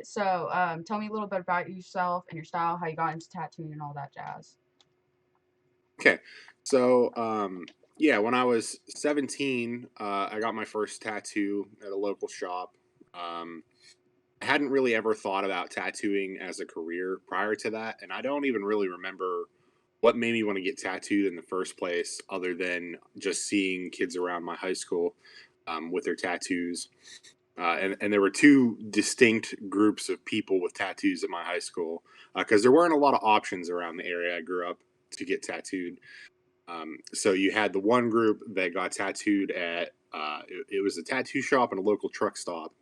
So, tell me a little bit about yourself and your style, how you got into tattooing and all that jazz. Okay. So, yeah, when I was 17, I got my first tattoo at a local shop. Um, I hadn't really ever thought about tattooing as a career prior to that, and I don't even really remember what made me want to get tattooed in the first place, other than just seeing kids around my high school with their tattoos. And there were two distinct groups of people with tattoos at my high school because there weren't a lot of options around the area I grew up to get tattooed. So you had the one group that got tattooed at it was a tattoo shop and a local truck stop,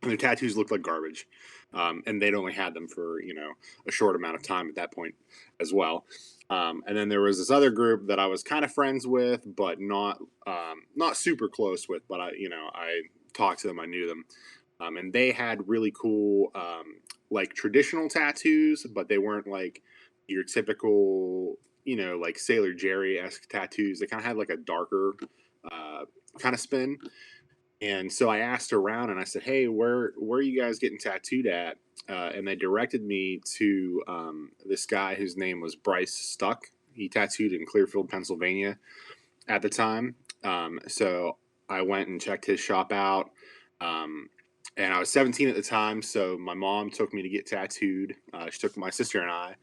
and their tattoos looked like garbage, and they'd only had them for a short amount of time at that point as well. And then there was this other group that I was kind of friends with, but not super close with. But I talked to them, I knew them, and they had really cool like traditional tattoos, but they weren't like your typical like Sailor Jerry esque tattoos. They kind of had like a darker uh, kind of spin. And so I asked around and I said, "Hey, where are you guys getting tattooed at?" And they directed me to this guy whose name was Bryce Stuck. He tattooed in Clearfield, Pennsylvania at the time. So I went and checked his shop out. Um, and I was 17 at the time, so my mom took me to get tattooed. She took my sister and I,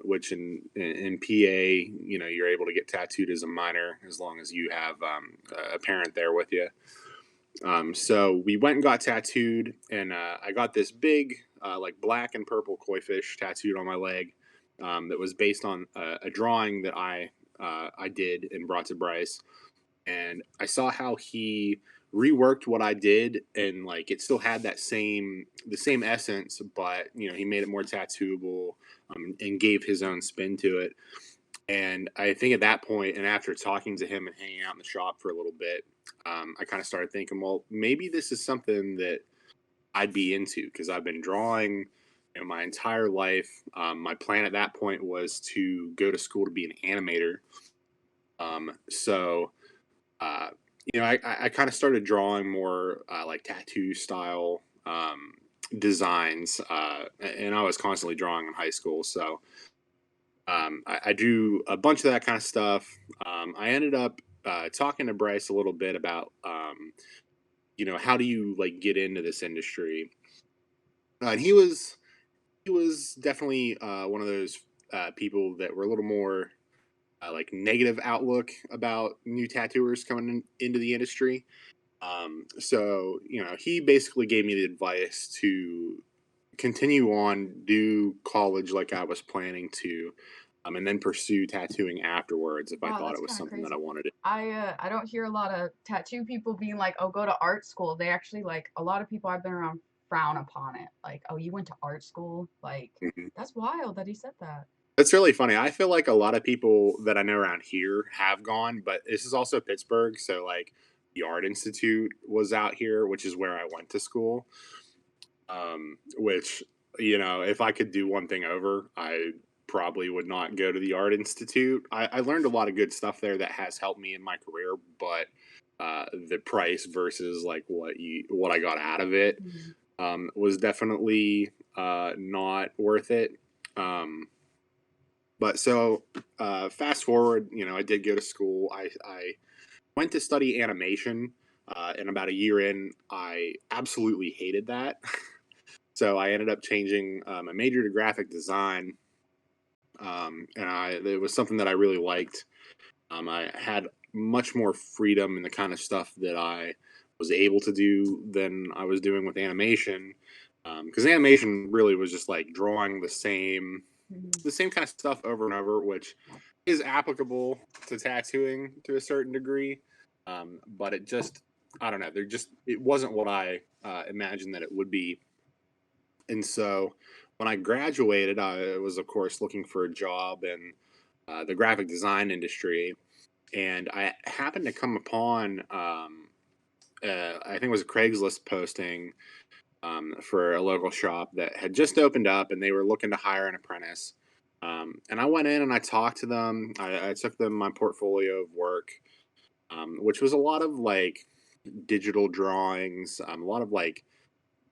which in PA, you're able to get tattooed as a minor as long as you have a parent there with you. So we went and got tattooed, and I got this big, like black and purple koi fish tattooed on my leg. That was based on a drawing that I did and brought to Bryce, and I saw how he reworked what I did, and like it still had the same essence, but he made it more tattooable, and gave his own spin to it. And I think at that point, and after talking to him and hanging out in the shop for a little bit, I kind of started thinking, well, maybe this is something that I'd be into because I've been drawing my entire life. My plan at that point was to go to school to be an animator. So, uh, I kind of started drawing more like tattoo style designs, and I was constantly drawing in high school. So, I do a bunch of that kind of stuff. I ended up talking to Bryce a little bit about, how do you like get into this industry? And he was definitely one of those people that were a little more like negative outlook about new tattooers coming into the industry. So he basically gave me the advice to continue on, do college like I was planning to, and then pursue tattooing afterwards if I Wow, thought that's it was kind of something that I crazy. wanted to. I don't hear a lot of tattoo people being like, "Oh, go to art school." They actually like a lot of people I've been around frown upon it. Like, "Oh, you went to art school?" Like, Mhm. that's wild that he said that. It's really funny. I feel like a lot of people that I know around here have gone, but this is also Pittsburgh, so like the Art Institute was out here, which is where I went to school. Which if I could do one thing over, I probably would not go to the Art Institute. I learned a lot of good stuff there that has helped me in my career, but the price versus like what I got out of it Mhm. was definitely not worth it. But so fast forward, I did go to school. I went to study animation, and about a year in, I absolutely hated that. So I ended up changing my major to graphic design, and it was something that I really liked. I had much more freedom in the kind of stuff that I was able to do than I was doing with animation, because animation really was just like drawing Mhm. the same kind of stuff over and over, which is applicable to tattooing to a certain degree. But it just, I don't know, it wasn't what I imagined that it would be. And so when I graduated, I was, of course, looking for a job in the graphic design industry. And I happened to come upon, I think it was a Craigslist posting for a local shop that had just opened up and they were looking to hire an apprentice. And I went in and I talked to them. I took them my portfolio of work, which was a lot of like digital drawings, a lot of like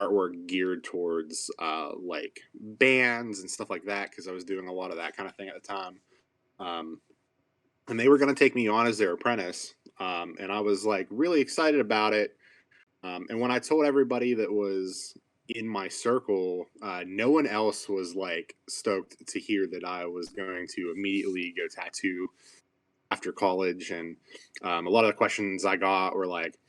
artwork geared towards like bands and stuff like that because I was doing a lot of that kind of thing at the time. Um, and they were going to take me on as their apprentice, and I was like really excited about it. And when I told everybody that was in my circle, no one else was like stoked to hear that I was going to immediately go tattoo after college. And a lot of the questions I got were like,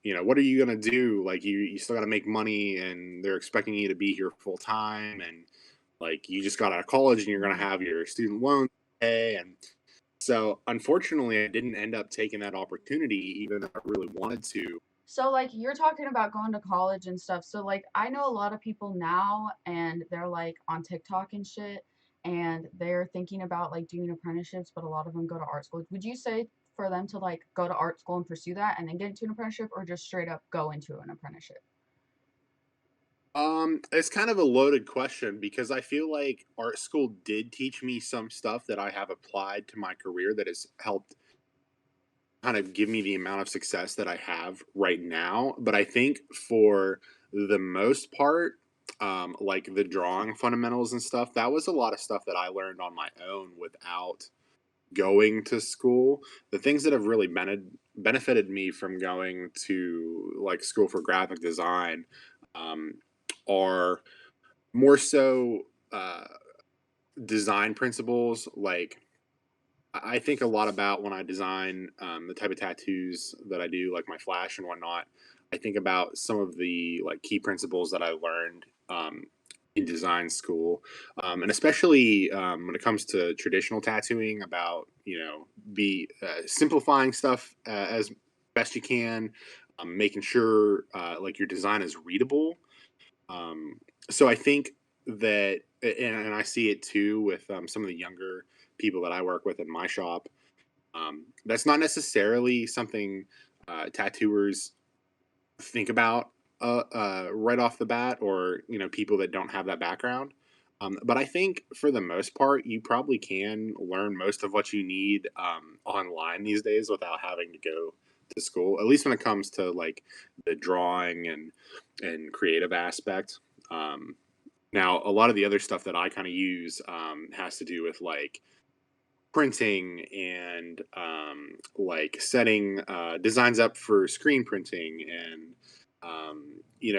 what are you gonna do? Like, you still got to make money, and they're expecting you to be here full time, and like you just got out of college, and you're gonna Mhm. have your student loan pay. And so, unfortunately, I didn't end up taking that opportunity, even though I really wanted to. So like you're talking about going to college and stuff. So like I know a lot of people now and they're like on TikTok and shit and they're thinking about like doing apprenticeships, but a lot of them go to art school. Would you say for them to like go to art school and pursue that and then get into an apprenticeship or just straight up go into an apprenticeship? It's kind of a loaded question because I feel like art school did teach me some stuff that I have applied to my career that has helped kind of give me the amount of success that I have right now. But I think for the most part, like the drawing fundamentals and stuff, that was a lot of stuff that I learned on my own without going to school. The things that have really benefited me from going to like school for graphic design um, are more so design principles. Like I think a lot about when I design the type of tattoos that I do, like my flash and whatnot. I think about some of the like key principles that I learned in design school, and especially when it comes to traditional tattooing, about be simplifying stuff as best you can, making sure like your design is readable. So I think that, and I see it too with some of the younger people that I work with in my shop. That's not necessarily something tattooers think about right off the bat, or people that don't have that background. But I think for the most part, you probably can learn most of what you need online these days without having to go to school. At least when it comes to like the drawing and creative aspect. Um, Now, a lot of the other stuff that I kind of use has to do with like printing and like setting designs up for screen printing and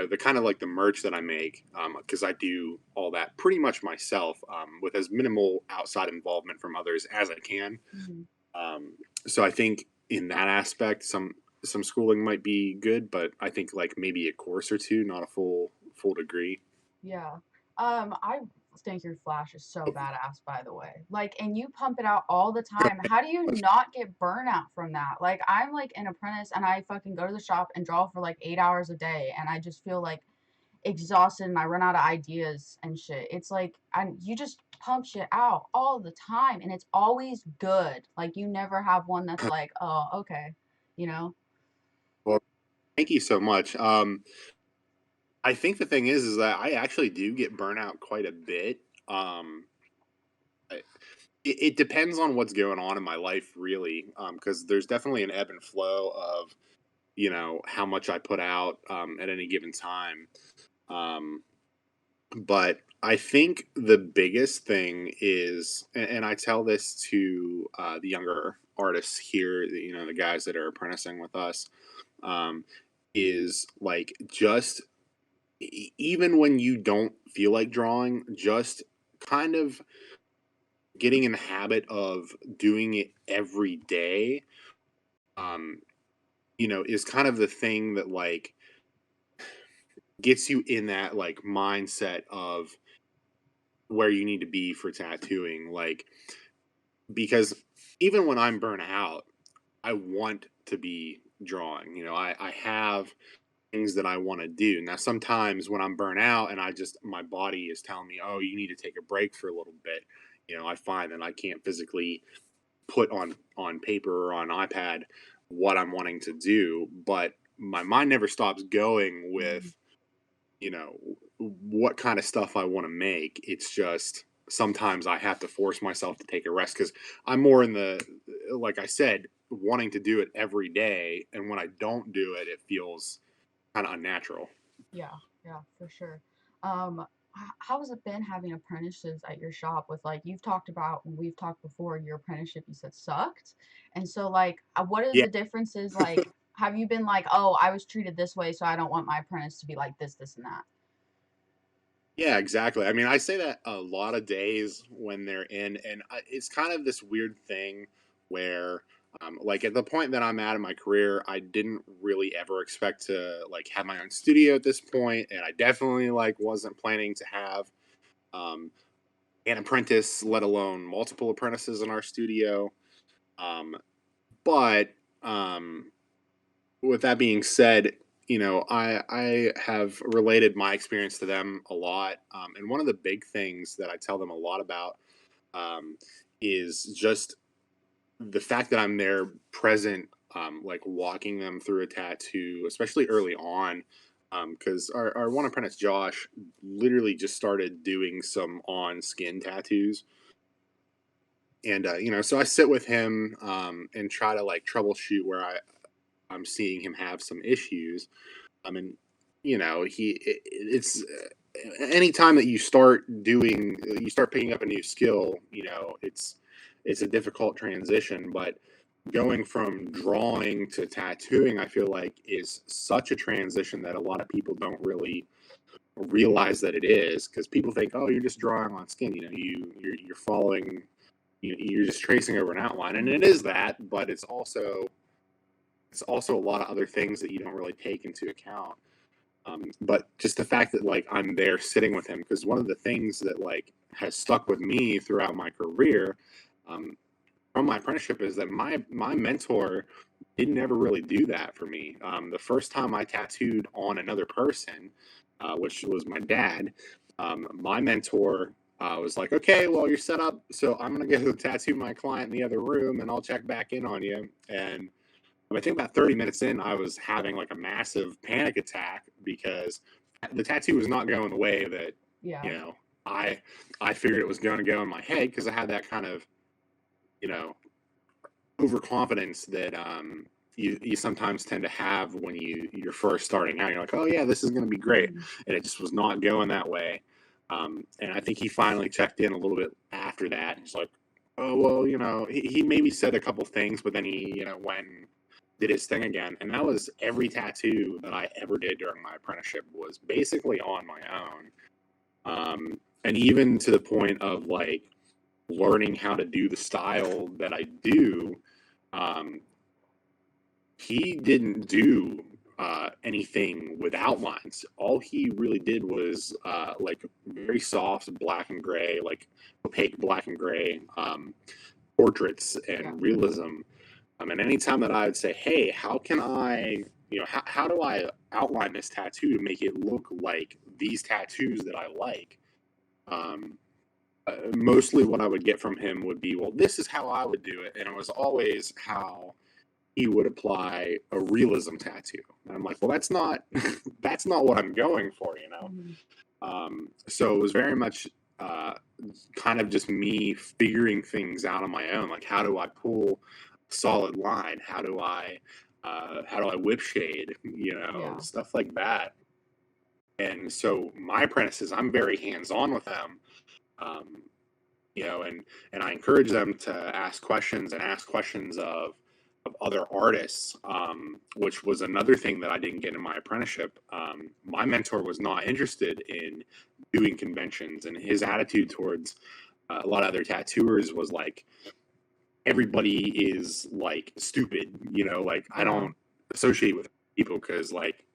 the kind of like the merch that I make because I do all that pretty much myself with as minimal outside involvement from others as I can. Mhm. Um, so I think in that aspect, some schooling might be good, but I think like maybe a course or two, not a full degree. Yeah. I think your flash is so badass, by the way. Like, and you pump it out all the time. How do you not get burnout from that? Like, I'm like an apprentice and I fucking go to the shop and draw for like 8 hours a day and I just feel like exhausted and I run out of ideas and shit. It's like you just pump shit out all the time and it's always good. Like you never have one that's like, oh, okay, you know? Well, thank you so much. I think the thing is that I actually do get burnout quite a bit. I- it depends on what's going on in my life, really, because there's definitely an ebb and flow of how much I put out at any given time. Um, but I think the biggest thing is, and I tell this to the younger artists here, the guys that are apprenticing with us, um, is like just even when you don't feel like drawing, just kind of getting in the habit of doing it every day, um, is kind of the thing that like gets you in that like mindset of where you need to be for tattooing. Like, because even when I'm burnt out, I want to be drawing. I have things that I want to do. Now, sometimes when I'm burnt out and my body is telling me, oh, you need to take a break for a little bit, I find that I can't physically put on paper or on iPad what I'm wanting to do, but my mind never stops going Mhm. with, you know, what kind of stuff I want to make. It's just sometimes I have to force myself to take a rest because I'm more in the, like I said, wanting to do it every day. And when I don't do it, it feels kind of unnatural. Yeah. Yeah, for sure. How has it been having apprentices at your shop with like you've talked about when we've talked before your apprenticeship you said sucked. And so like what are Yeah. the differences like have you been like, "Oh, I was treated this way, so I don't want my apprentice to be like this and that." Yeah, exactly. I mean, I say that a lot of days when they're in, and it's kind of this weird thing where, like at the point that I'm at in my career, I didn't really ever expect to like have my own studio at this point, and I definitely like wasn't planning to have um, an apprentice, let alone multiple apprentices in our studio. Um, but with that being said, I have related my experience to them a lot, and one of the big things that I tell them a lot about um, is just the fact that I'm there present, like walking them through a tattoo, especially early on. Because our one apprentice Josh literally just started doing some on skin tattoos, and so I sit with him and try to like troubleshoot where I'm seeing him have some issues. I mean, it's any time that you start picking up a new skill, it's a difficult transition, but going from drawing to tattooing, I feel like is such a transition that a lot of people don't really realize that it is, because people think, oh, you're just drawing on skin, you're following, you're just tracing over an outline, and it is that, but it's also a lot of other things that you don't really take into account. But just the fact that like I'm there sitting with him, because one of the things that like has stuck with me throughout my career, um, from my apprenticeship, is that my mentor didn't ever really do that for me. The first time I tattooed on another person, which was my dad, my mentor was like, "Okay, well you're set up, so I'm gonna go tattoo my client in the other room, and I'll check back in on you." And I think about 30 minutes in, I was having like a massive panic attack because the tattoo was not going the way that Yeah. you know I I figured it was going to go in my head, because I had that kind of you know overconfidence that you sometimes tend to have when you're first starting out. You're like, oh yeah, this is going to be great, Mhm. and it just was not going that way. And I think he finally checked in a little bit after that. He's like, oh well, he maybe said a couple things, but then he when did his thing again, and that was every tattoo that I ever did during my apprenticeship was basically on my own, and even to the point of like learning how to do the style that I do. Um, he didn't do anything with outlines. All he really did was like very soft black and gray, like opaque black and gray portraits Yeah. and realism. And anytime that I would say, hey, how can I, how do I outline this tattoo to make it look like these tattoos that I like? Um, Mostly what I would get from him would be, well, this is how I would do it. And it was always how he would apply a realism tattoo. And I'm like, well, that's not that's not what I'm going for. Mhm. So it was very much uh, kind of just me figuring things out on my own. Like, how do I pull a solid line? How do I whip shade? Yeah. Stuff like that. And so my apprentices, I'm very hands on with them. Um, and I encourage them to ask questions, and ask questions of other artists, which was another thing that I didn't get in my apprenticeship. My mentor was not interested in doing conventions, and his attitude towards a lot of other tattooers was like, everybody is like stupid, like I Yeah. don't associate with people, because like,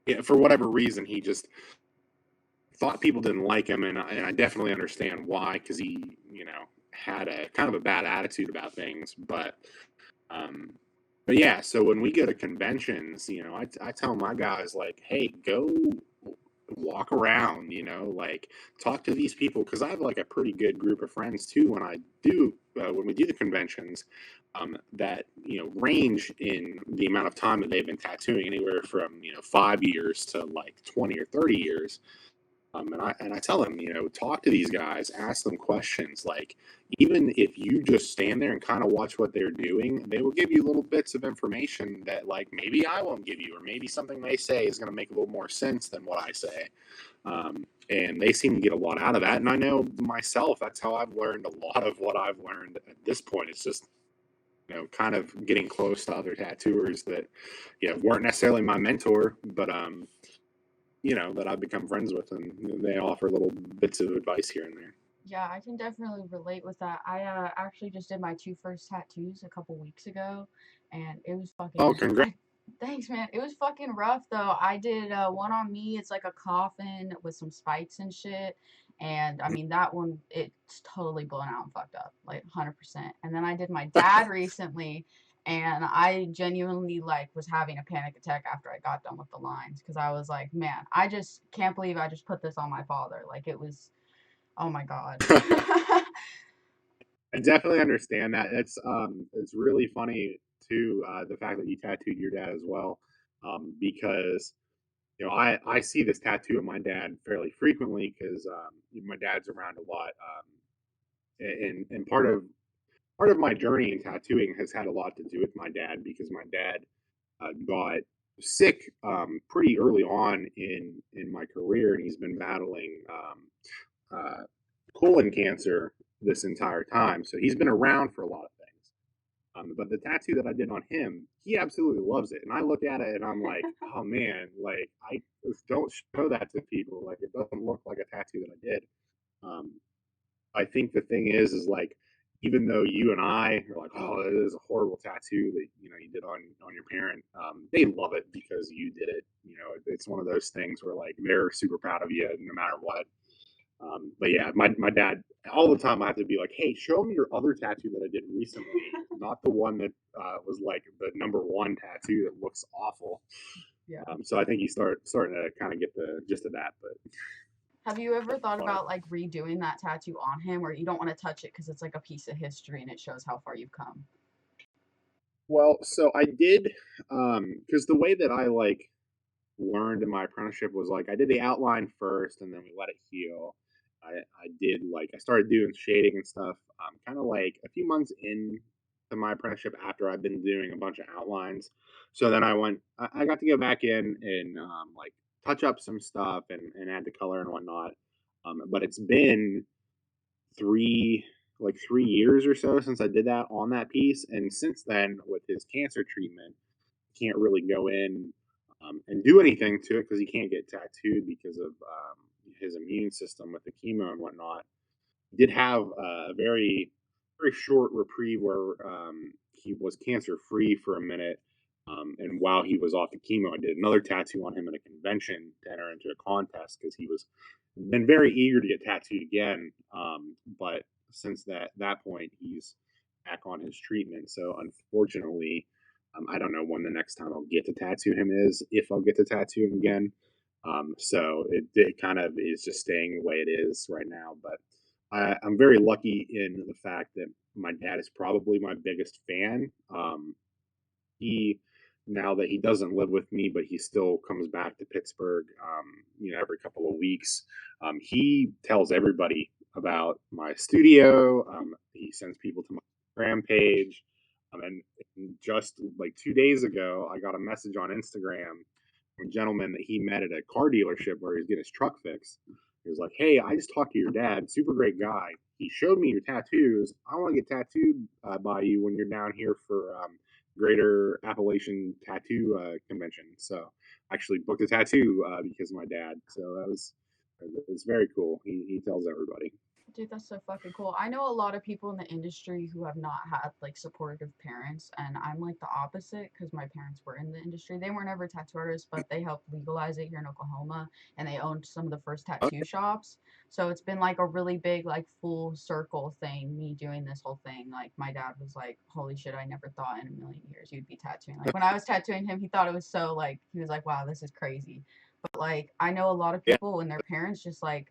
yeah, for whatever reason, he just thought people didn't like him, and I definitely understand why, because he had a kind of a bad attitude about things, um, but yeah, so when we go to conventions, I tell my guys like, hey, go walk around, like talk to these people, because I have like a pretty good group of friends too when we do the conventions, that range in the amount of time that they've been tattooing, anywhere from 5 years to like 20 or 30 years. And I tell them, talk to these guys, ask them questions. Like, even if you just stand there and kind of watch what they're doing, they will give you little bits of information that, like, maybe I won't give you, or maybe something they say is going to make a little more sense than what I say. And they seem to get a lot out of that. And I know myself, that's how I've learned a lot of what I've learned at this point. It's just, kind of getting close to other tattooers that, weren't necessarily my mentor, but, that I've become friends with, and they offer little bits of advice here and there. Yeah, I can definitely relate with that. I actually just did my two first tattoos a couple weeks ago, and it was Oh, fucking. congrats. Thanks, man. It was fucking rough though. I did one on me. It's like a coffin with some spikes and shit. And I mean that one, it's totally blown out and fucked up, like 100%. And then I did my dad recently, and I genuinely like was having a panic attack after I got done with the lines because I was like, man, I just can't believe I just put this on my father. Like it was, oh my god. I definitely understand that. It's really funny too, the fact that you tattooed your dad as well, because I see this tattoo of my dad fairly frequently because my dad's around a lot, and part of my journey in tattooing has had a lot to do with my dad because my dad got sick pretty early on in my career, and he's been battling uh, colon cancer this entire time. So he's been around for a lot of things. But the tattoo that I did on him, he absolutely loves it. And I look at it and I'm like, oh man, like I don't show that to people. Like it doesn't look like a tattoo that I did. Um, I think the thing is like, even though you and I are like, oh, it is a horrible tattoo that you did on your parent, they love it because you did it. It's one of those things where like they're super proud of you no matter what. But yeah, my dad, all the time I have to be like, hey, show me your other tattoo that I did recently, not the one that was like the number one tattoo that looks awful. Yeah. So I think he's starting to kind of get the gist of that. But Have you ever thought uh, about like redoing that tattoo on him, or you don't want to touch it because it's like a piece of history and it shows how far you've come? well, so I did, because the way that I like learned in my apprenticeship was like I did the outline first, and then we let it heal. I did like I started doing shading and stuff, kind of like a few months in to my apprenticeship after I've been doing a bunch of outlines. So then I got to go back in and like touch up some stuff and add the color and whatnot. But it's been three 3 years or so since I did that on that piece, and since then with his cancer treatment, can't really go in and do anything to it because he can't get tattooed because of his immune system with the chemo and whatnot. He did have a very, very short reprieve where he was cancer free for a minute. And while he was off the chemo, I did another tattoo on him at a convention to enter into a contest because he was been very eager to get tattooed again. But since that point, he's back on his treatment. So unfortunately, I don't know when the next time I'll get to tattoo him is, if I'll get to tattoo him again. So it kind of is just staying the way it is right now. But I'm very lucky in the fact that my dad is probably my biggest fan. He Now that he doesn't live with me, but he still comes back to Pittsburgh, every couple of weeks. He tells everybody about my studio. He sends people to my Instagram page. And just like 2 days ago, I got a message on Instagram from a gentleman that he met at a car dealership where he's getting his truck fixed. He was like, "Hey, I just talked to your dad. Super great guy. He showed me your tattoos. I want to get tattooed by you when you're down here for Greater Appalachian Tattoo Convention." So I actually booked a tattoo because of my dad. So it's very cool. He tells everybody. Dude, that's so fucking cool. I know a lot of people in the industry who have not had like supportive parents, and I'm like the opposite because my parents were in the industry. They weren't ever tattoo artists, but they helped legalize it here in Oklahoma, and they owned some of the first tattoo Okay. shops. So it's been like a really big, like full circle thing, me doing this whole thing. Like my dad was like, holy shit, I never thought in a million years you'd be tattooing. Like when I was tattooing him, he thought it was so like, he was like, wow, this is crazy. But like, I know a lot of Yeah. people and their parents just like,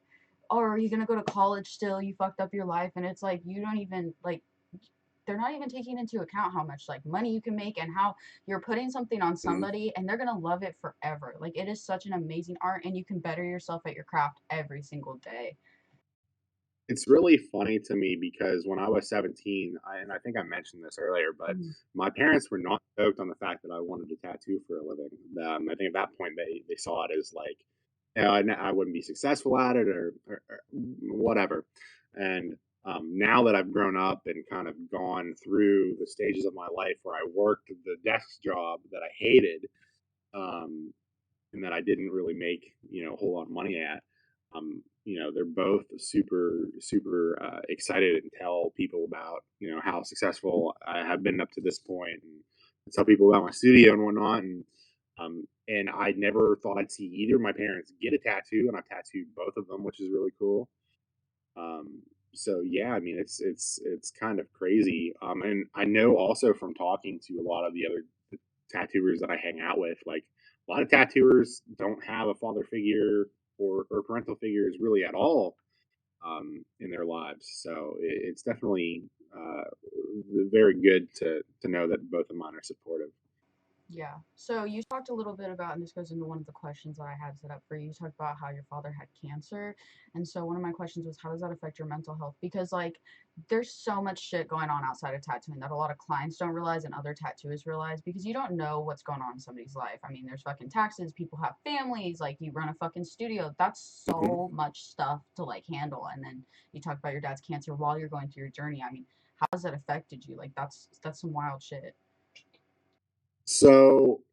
oh, are you gonna go to college still? You fucked up your life. And it's like, you don't even like, they're not even taking into account how much like money you can make and how you're putting something on Mhm. somebody and they're gonna love it forever. Like it is such an amazing art and you can better yourself at your craft every single day. It's really funny to me because when I was 17, and I think I mentioned this earlier, but Mhm. my parents were not stoked on the fact that I wanted to tattoo for a living. I think at that point they saw it as like, I wouldn't be successful at it or whatever. And now that I've grown up and kind of gone through the stages of my life where I worked the desk job that I hated, um, and that I didn't really make, a whole lot of money at. They're both super excited and tell people about, how successful I have been up to this point, and tell people about my studio and whatnot. And I never thought I'd see either of my parents get a tattoo, and I tattooed both of them, which is really cool. Um, so yeah, I mean, it's kind of crazy. And I know also from talking to a lot of the other tattooers that I hang out with, like a lot of tattooers don't have a father figure or parental figures really at all in their lives. So it's definitely very good to know that both of mine are supportive. Yeah. So you talked a little bit about, and this goes into one of the questions that I had set up for you. You talked about how your father had cancer. And so one of my questions was, how does that affect your mental health? Because, like, there's so much shit going on outside of tattooing that a lot of clients don't realize and other tattooers realize because you don't know what's going on in somebody's life. I mean, there's fucking taxes, people have families, like, you run a fucking studio. That's Mhm. so much stuff to, like, handle. And then you talk about your dad's cancer while you're going through your journey. I mean, how has that affected you? Like, that's some wild shit. So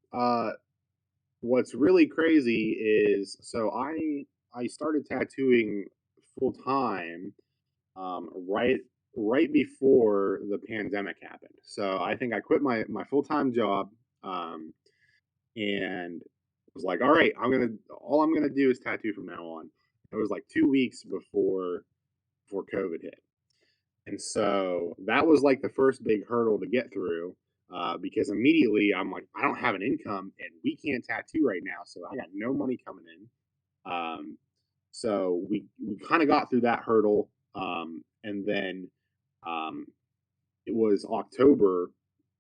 what's really crazy is I started tattooing full time right before the pandemic happened. So I think I quit my full time job, um, and was like, all right, all I'm gonna do is tattoo from now on. It was like 2 weeks before COVID hit, and so that was like the first big hurdle to get through. Because immediately I'm like, I don't have an income and we can't tattoo right now, so I got no money coming in. So we kind of got through that hurdle, and then um, it was October.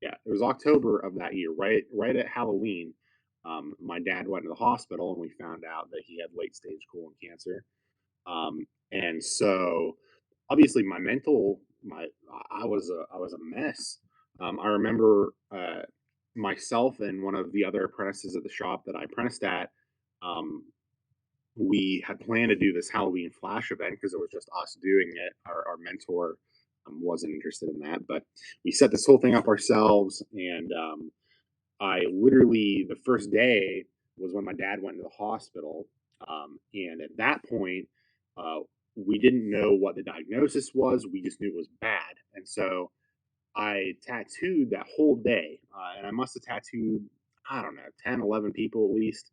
Yeah, it was October of that year, right at Halloween. My dad went to the hospital, and we found out that he had late stage colon cancer. And so, obviously, my I was a mess. I remember myself and one of the other apprentices at the shop that I apprenticed at. Um, we had planned to do this Halloween flash event because it was just us doing it. Our mentor wasn't interested in that, but we set this whole thing up ourselves. And I literally, the first day was when my dad went to the hospital. And at that point, uh, we didn't know what the diagnosis was. We just knew it was bad. And so I tattooed that whole day. And I must have tattooed, I don't know, 10, 11 people at least.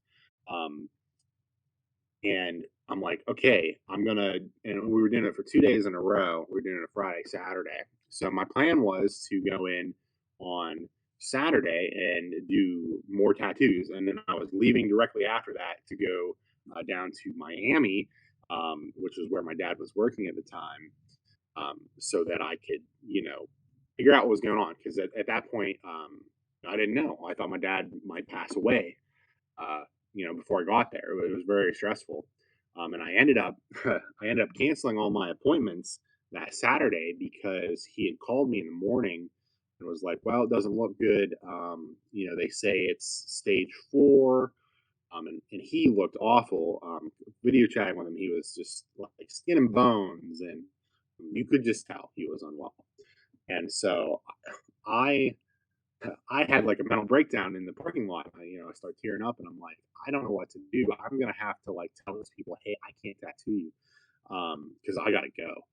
Um, and I'm like, okay, and we were doing it for 2 days in a row. We were doing it Friday, Saturday. So my plan was to go in on Saturday and do more tattoos. And then I was leaving directly after that to go down to Miami, which was where my dad was working at the time, so that I could, figure out what was going on. Because at that point, I didn't know. I thought my dad might pass away uh, before I got there. It was very stressful, and I ended up I ended up canceling all my appointments that Saturday because he had called me in the morning and was like, "Well, it doesn't look good. They say it's stage 4." And he looked awful. Video chatting with him, he was just like skin and bones, and you could just tell he was unwell. And so I I had like a mental breakdown in the parking lot. I start tearing up, and I'm like, I don't know what to do. I'm gonna have to like tell those people, hey, I can't tattoo you, because I gotta go.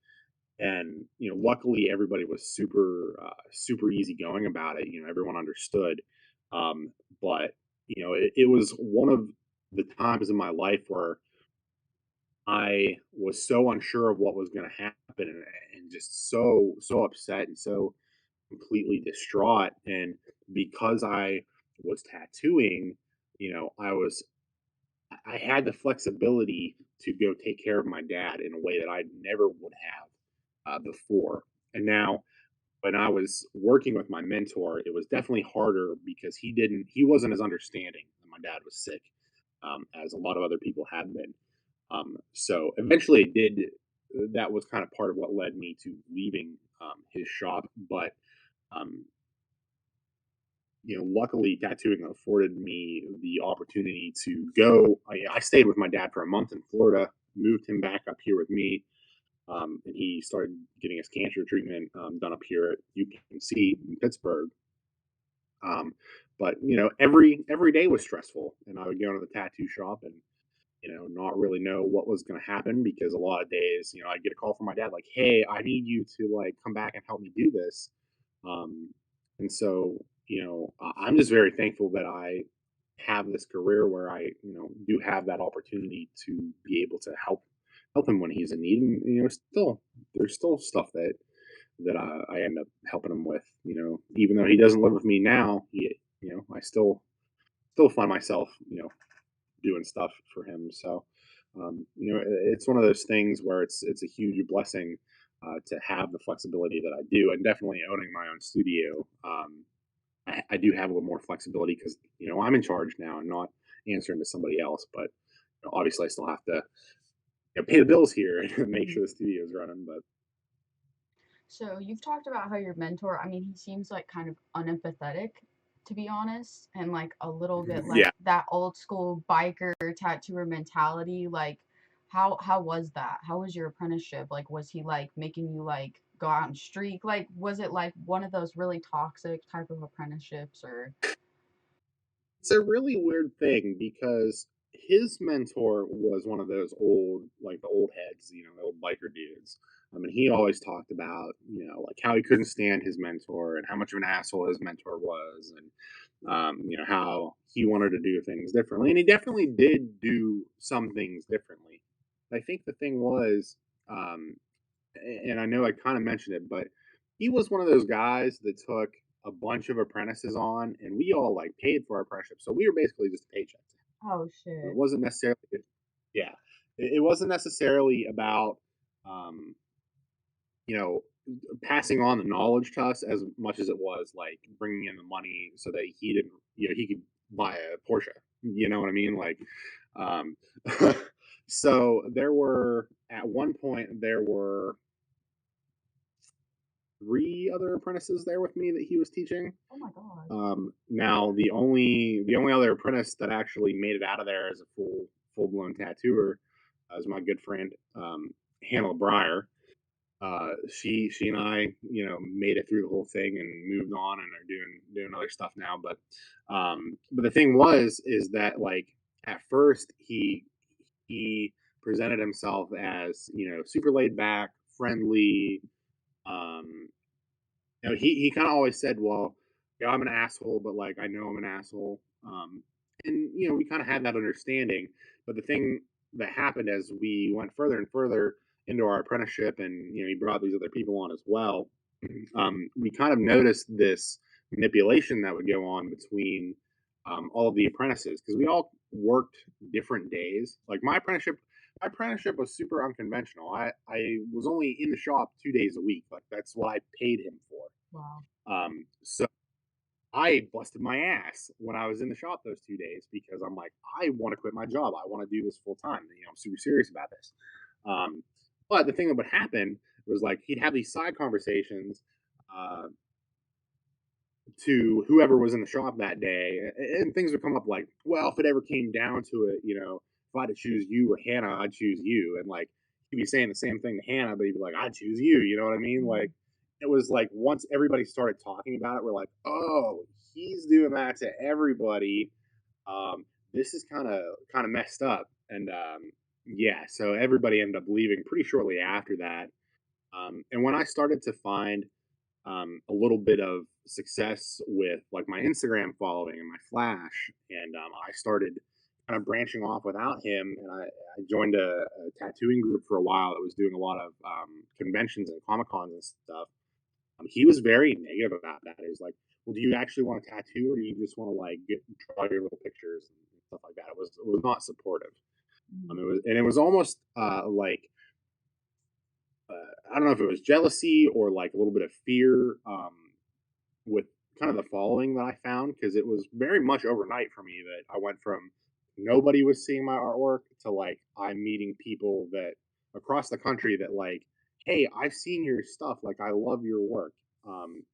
And luckily everybody was super easygoing about it. Everyone understood. But it was one of the times in my life where I was so unsure of what was going to happen, and just so upset and so completely distraught. And because I was tattooing, I had the flexibility to go take care of my dad in a way that I never would have before. And now, when I was working with my mentor, it was definitely harder because he wasn't as understanding when my dad was sick, as a lot of other people had been. So eventually it did. That was kind of part of what led me to leaving his shop. But um, luckily, tattooing afforded me the opportunity to go. I stayed with my dad for a month in Florida, moved him back up here with me, and he started getting his cancer treatment done up here at UPMC in Pittsburgh. Um, but every day was stressful, and I would go to the tattoo shop and not really know what was going to happen because a lot of days, I'd get a call from my dad like, "Hey, I need you to like come back and help me do this." Um, and so, I'm just very thankful that I have this career where I, do have that opportunity to be able to help him when he's in need. And still there's still stuff that I end up helping him with. Even though he doesn't live with me now, I still find myself, doing stuff for him. So, it's one of those things where it's a huge blessing to have the flexibility that I do, and definitely owning my own studio. I do have a little more flexibility because I'm in charge now and not answering to somebody else. But obviously, I still have to pay the bills here and make Mhm. sure the studio is running. But So you've talked about how your mentor, I mean, he seems like kind of unempathetic, to be honest, and like a little bit like yeah, that old school biker tattooer mentality. Like, how was that? How was your apprenticeship? Like, was he like making you like go out and streak? Like, was it like one of those really toxic type of apprenticeships or? it's a really weird thing because his mentor was one of those old, like the old heads, the old biker dudes. I mean, he always talked about, like how he couldn't stand his mentor and how much of an asshole his mentor was, and how he wanted to do things differently, and he definitely did do some things differently. I think the thing was, um, and I know I kind of mentioned it, but he was one of those guys that took a bunch of apprentices on, and we all like paid for our apprenticeship, so we were basically just a paycheck. Oh It shit. wasn't necessarily, yeah, it wasn't necessarily about, um, you know, passing on the knowledge to us as much as it was like bringing in the money so that he didn't, he could buy a Porsche. You know what I mean? Like, um, so there were at one point there were three other apprentices there with me that he was teaching. Oh my god. Now the only other apprentice that actually made it out of there as a full blown tattooer is my good friend Hannah Breyer. She and I made it through the whole thing and moved on and are doing other stuff now. But the thing was is that like at first he presented himself as super laid back, friendly. Um, he kind of always said, "Well, I'm an asshole, but like I know I'm an asshole." And we kind of had that understanding. But the thing that happened as we went further and further into our apprenticeship, and he brought these other people on as well. We kind of noticed this manipulation that would go on between all of the apprentices because we all worked different days. Like my apprenticeship was super unconventional. I was only in the shop 2 days a week. Like that's what I paid him for. Wow. So I busted my ass when I was in the shop those 2 days because I'm like, I want to quit my job. I want to do this full time. I'm super serious about this. Um, but the thing that would happen was like he'd have these side conversations uh, to whoever was in the shop that day, and things would come up like, well, if it ever came down to it, if I had to choose you or Hannah, I'd choose you. And like he'd be saying the same thing to Hannah, but he'd be like, I'd choose you. You know what I mean? Mhm. Like it was like once everybody started talking about it, we're like, oh, he's doing that to everybody. Um, this is kind of messed up. And yeah, so everybody ended up leaving pretty shortly after that. And when I started to find a little bit of success with like my Instagram following and my Flash, and I started kind of branching off without him, and I joined a tattooing group for a while that was doing a lot of conventions and comic cons and stuff. He was very negative about that. He was like, "Well, do you actually want a tattoo, or do you just want to like draw your little pictures and stuff like that?" It was not supportive. Mhm. It was almost I don't know if it was jealousy or like a little bit of fear, with kind of the following that I found, because it was very much overnight for me that I went from nobody was seeing my artwork to like I'm meeting people that across the country that like, hey, I've seen your stuff, like I love your work.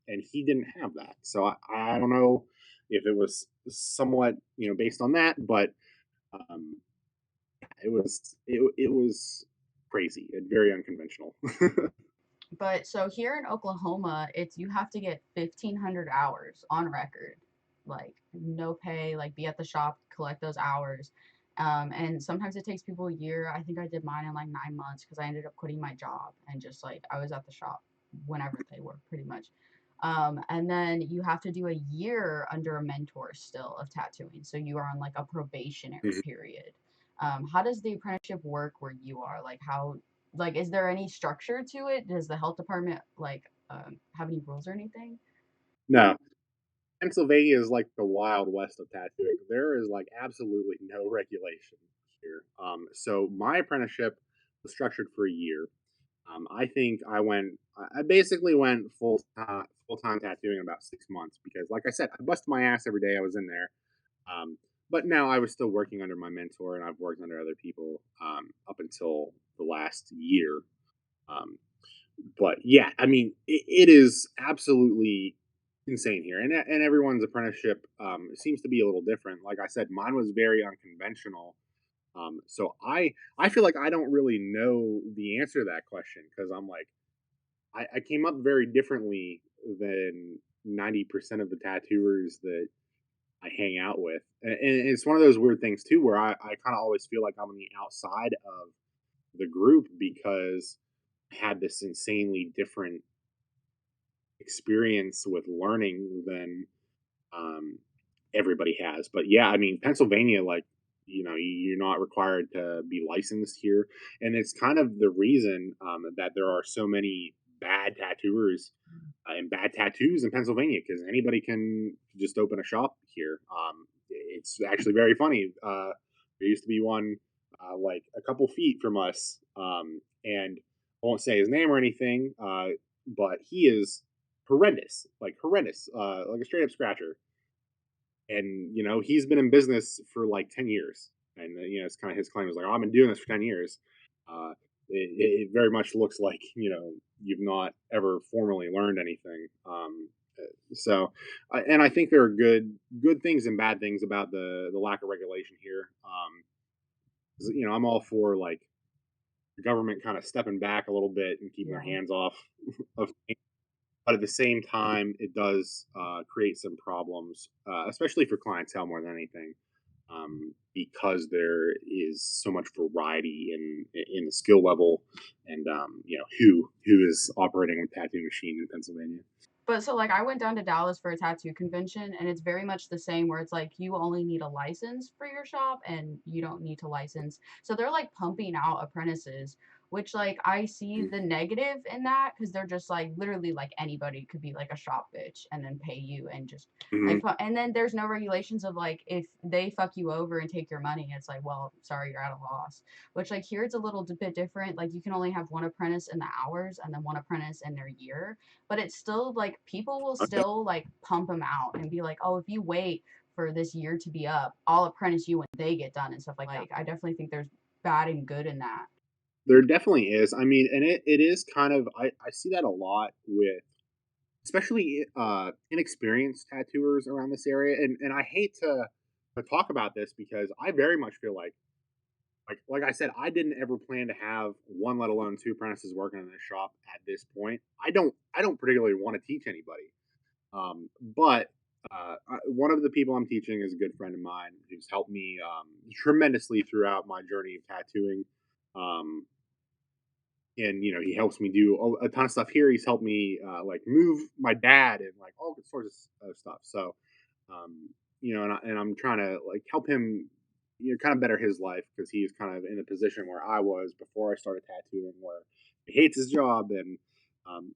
And he didn't have that, so I don't know if it was somewhat based on that, but um, it was crazy and very unconventional. But so here in Oklahoma, it's you have to get 1,500 hours on record, like no pay, like be at the shop, collect those hours. And sometimes it takes people a year. I think I did mine in like 9 months because I ended up quitting my job and just like I was at the shop whenever they were pretty much. And then you have to do a year under a mentor still of tattooing. So you are on like a probationary Mhm. period. How does the apprenticeship work where you are? Like, is there any structure to it? Does the health department like have any rules or anything? No, Pennsylvania is like the wild west of tattooing. There is like absolutely no regulation here. So my apprenticeship was structured for a year. I think I basically went full time tattooing in about 6 months because, like I said, I busted my ass every day I was in there. Um, but now I was still working under my mentor, and I've worked under other people up until the last year. Um, but yeah, I mean, it is absolutely insane here, and everyone's apprenticeship seems to be a little different. Like I said, mine was very unconventional. So I feel like I don't really know the answer to that question because I'm like I came up very differently than 90% of the tattooers that I hang out with, and it's one of those weird things too, where I kind of always feel like I'm on the outside of the group because I had this insanely different experience with learning than um, everybody has. But yeah, I mean, Pennsylvania, like, you're not required to be licensed here. And it's kind of the reason that there are so many bad tattooers and bad tattoos in Pennsylvania because anybody can just open a shop here. It's actually very funny. There used to be one like a couple feet from us, and I won't say his name or anything, but he is horrendous, like a straight up scratcher. And he's been in business for like 10 years, and it's kind of his claim is like, "Oh, I've been doing this for 10 years." Uh, it very much looks like you've not ever formally learned anything. And I think there are good things and bad things about the lack of regulation here. 'Cause, I'm all for like the government kind of stepping back a little bit and keeping their Yeah. hands off of but at the same time, it does create some problems, especially for clientele more than anything, because there is so much variety in the skill level, and who is operating a tattoo machine in Pennsylvania. But so like I went down to Dallas for a tattoo convention and it's very much the same where it's like you only need a license for your shop and you don't need to license. So they're like pumping out apprentices, which like I see the negative in that because they're just like literally like anybody could be like a shop bitch and then pay you and just Mm-hmm. like and then there's no regulations of like if they fuck you over and take your money, it's like, well, sorry, you're at a loss. Which like here it's a little bit different. Like you can only have one apprentice in the hours and then one apprentice in their year, but it's still like people will Okay. still like pump them out and be like, oh, if you wait for this year to be up, I'll apprentice you when they get done and stuff like that. I definitely think there's bad and good in that. There definitely is. I mean, and it is kind of I see that a lot with especially inexperienced tattooers around this area, and I hate to talk about this because I very much feel like I said, I didn't ever plan to have one, let alone two apprentices working in this shop at this point. I don't particularly want to teach anybody, but one of the people I'm teaching is a good friend of mine who's helped me tremendously throughout my journey of tattooing. Um, and he helps me do a ton of stuff here. He's helped me like move my dad and like all sorts of stuff. So and I'm trying to like help him, kind of better his life because he is kind of in a position where I was before I started tattooing, where he hates his job and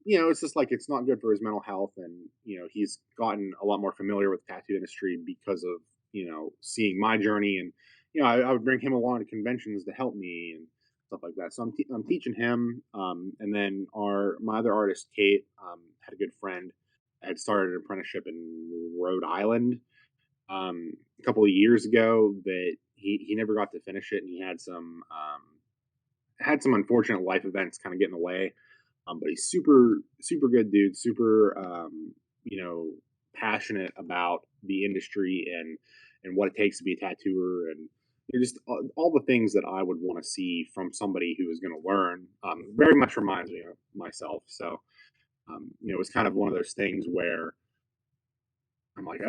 it's just like it's not good for his mental health, and he's gotten a lot more familiar with the tattoo industry because of seeing my journey, and I would bring him along to conventions to help me, stuff like that. So I'm teaching him, and then our my other artist Kate had a good friend had started an apprenticeship in Rhode Island a couple of years ago that he never got to finish it, and he had some unfortunate life events kind of get in the way. But he's super good dude, super you know passionate about the industry and what it takes to be a tattooer and just all the things that I would want to see from somebody who is going to learn. Very much reminds me of myself. So it's kind of one of those things where I'm like,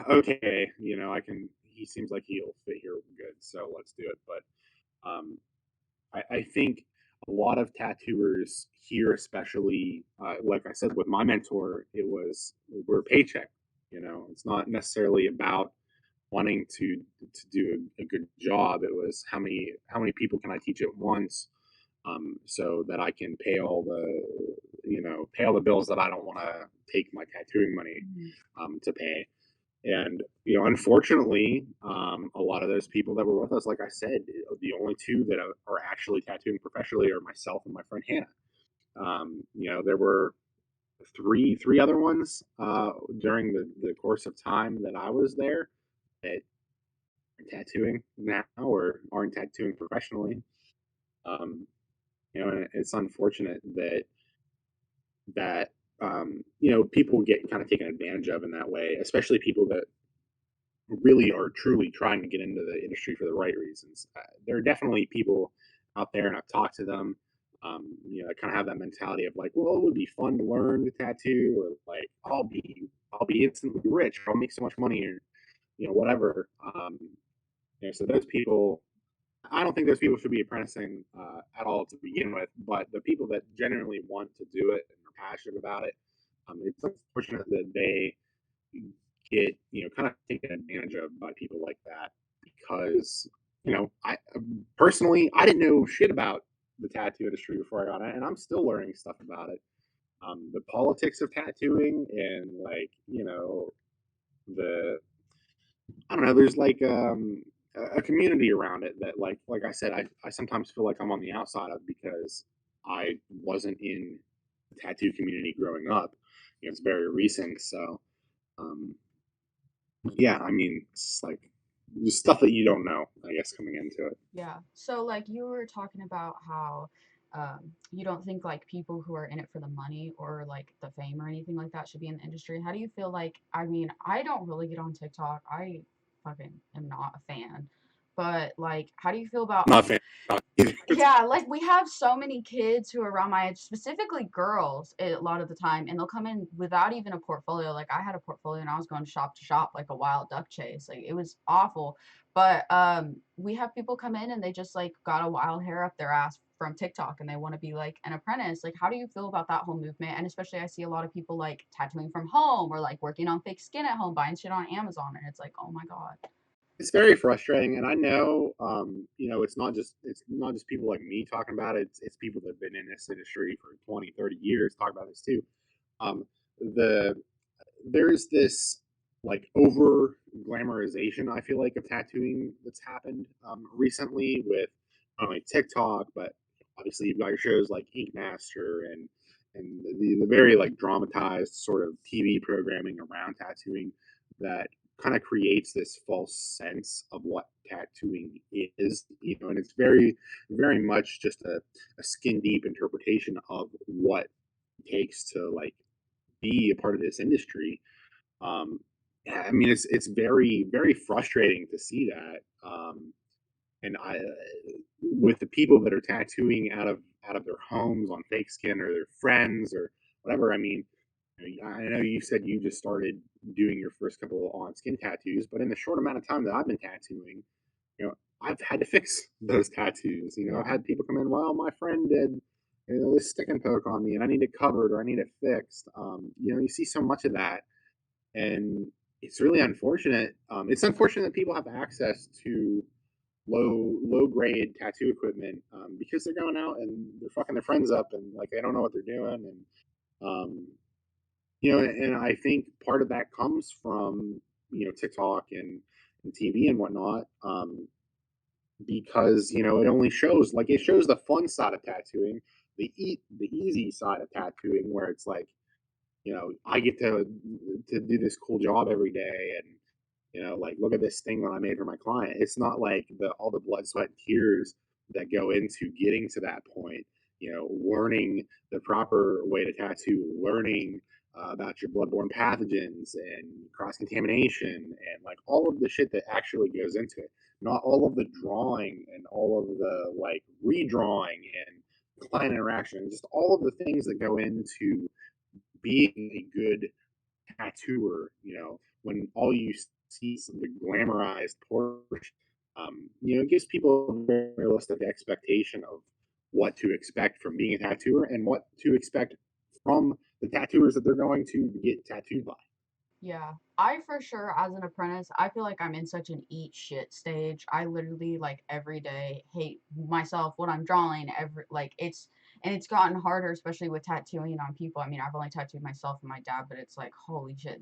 okay, I can. He seems like he'll fit here good, so let's do it. But I think a lot of tattooers here, especially, like I said, with my mentor, we're a paycheck. It's not necessarily about wanting to do a good job. It was how many people can I teach at once, so that I can pay all the bills that I don't want to take my tattooing money Mhm. to pay. And unfortunately, a lot of those people that were with us, like I said, the only two that are actually tattooing professionally are myself and my friend Hannah. There were three other ones during the course of time that I was there that are tattooing now or aren't tattooing professionally. Um, and it's unfortunate that people get kind of taken advantage of in that way, especially people that really are truly trying to get into the industry for the right reasons. There are definitely people out there, and I've talked to them. That kind of have that mentality of like, well, it would be fun to learn to tattoo, or like, I'll be instantly rich, or I'll make so much money, or whatever. So those people, I don't think those people should be apprenticing at all to begin with. But the people that genuinely want to do it and are passionate about it, it's unfortunate that they get kind of taken advantage of by people like that because I personally I didn't know shit about the tattoo industry before I got it, and I'm still learning stuff about it. The politics of tattooing and like the I don't know. There's like a community around it that like I said, I sometimes feel like I'm on the outside of because I wasn't in the tattoo community growing up. It's very recent, so um, yeah, I mean, it's like just stuff that you don't know, I guess, coming into it. Yeah. So like you were talking about how you don't think like people who are in it for the money or like the fame or anything like that should be in the industry. How do you feel like, I mean, I don't really get on TikTok. I fucking am not a fan. But like, how do you feel about Not a fan. Not either. yeah, like we have so many kids who are around my age, specifically girls a lot of the time, and they'll come in without even a portfolio. Like I had a portfolio and I was going shop to shop like a wild duck chase. Like it was awful. But we have people come in and they just like got a wild hair up their ass from TikTok and they want to be like an apprentice. Like how do you feel about that whole movement? And especially I see a lot of people like tattooing from home or like working on fake skin at home, buying shit on Amazon, and it's like, oh my God. It's very frustrating, and I know, it's not just people like me talking about it. It's people that have been in this industry for 20, 30 years talk about this too. Um, the there's this like over glamorization I feel like of tattooing that's happened recently with not only TikTok but obviously you've got your shows like Ink Master and the very like dramatized sort of TV programming around tattooing that kind of creates this false sense of what tattooing is, and it's very much just a skin deep interpretation of what it takes to like be a part of this industry. Yeah, I mean, it's very frustrating to see that. And with the people that are tattooing out of their homes on fake skin or their friends or whatever. I mean, I know you said you just started doing your first couple of on skin tattoos, but in the short amount of time that I've been tattooing, I've had to fix those tattoos. I've Yeah. had people come in. Well, my friend did this stick and poke on me, and I need it covered or I need it fixed. You see so much of that, and it's really unfortunate. It's unfortunate that people have access to low grade tattoo equipment because they're going out and they're fucking their friends up and like they don't know what they're doing and and I think part of that comes from TikTok and TV and whatnot. because it only shows like it shows the fun side of tattooing, the easy side of tattooing, where it's like I get to do this cool job every day, and like look at this thing that I made for my client. It's not like the all the blood, sweat, and tears that go into getting to that point. Learning the proper way to tattoo, learning about your bloodborne pathogens and cross contamination, and like all of the shit that actually goes into it. Not all of the drawing and all of the like redrawing and client interaction, just all of the things that go into being a good tattooer, when all you see is the glamorized portion, it gives people a very realistic expectation of what to expect from being a tattooer and what to expect from the tattooers that they're going to get tattooed by. Yeah. I for sure, as an apprentice, I feel like I'm in such an eat shit stage. I literally like every day hate myself, what I'm drawing, every like it's gotten harder, especially with tattooing on people. I mean, I've only tattooed myself and my dad, but it's like, holy shit,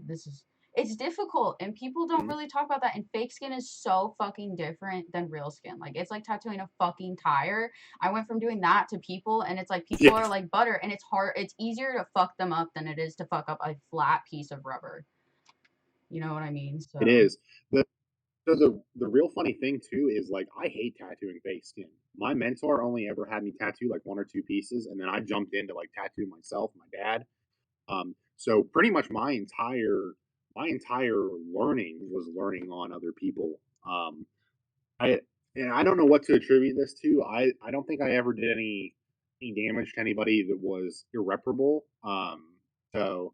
it's difficult, and people don't Mhm. really talk about that. And fake skin is so fucking different than real skin. Like it's like tattooing a fucking tire. I went from doing that to people, and it's like people are Yes, like butter, and it's easier to fuck them up than it is to fuck up a flat piece of rubber. You know what I mean? it So, is. The real funny thing too is like I hate tattooing face skin. My mentor only ever had me tattoo like one or two pieces, and then I jumped into like tattooing myself, my dad. So pretty much my entire learning was learning on other people. I and I don't know what to attribute this to. I don't think I ever did any damage to anybody that was irreparable. So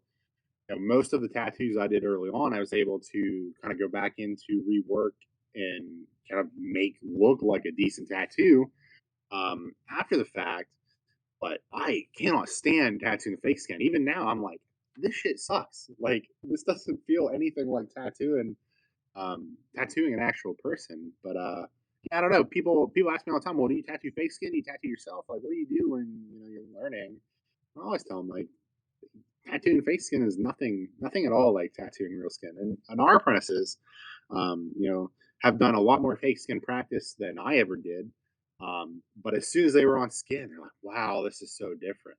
most of the tattoos I did early on, I was able to kind of go back into rework and kind of make look like a decent tattoo after the fact. But I cannot stand tattooing the fake skin. Even now, I'm like, this shit sucks. Like, this doesn't feel anything like tattooing an actual person. But yeah, I don't know. People ask me all the time, well, do you tattoo fake skin? Do you tattoo yourself? Like, what do you do when you're learning? I always tell them like, tattooing fake skin is nothing at all like tattooing real skin. And our apprentices, um, you know, have done a lot more fake skin practice than I ever did. But as soon as they were on skin, they're like, wow, this is so different.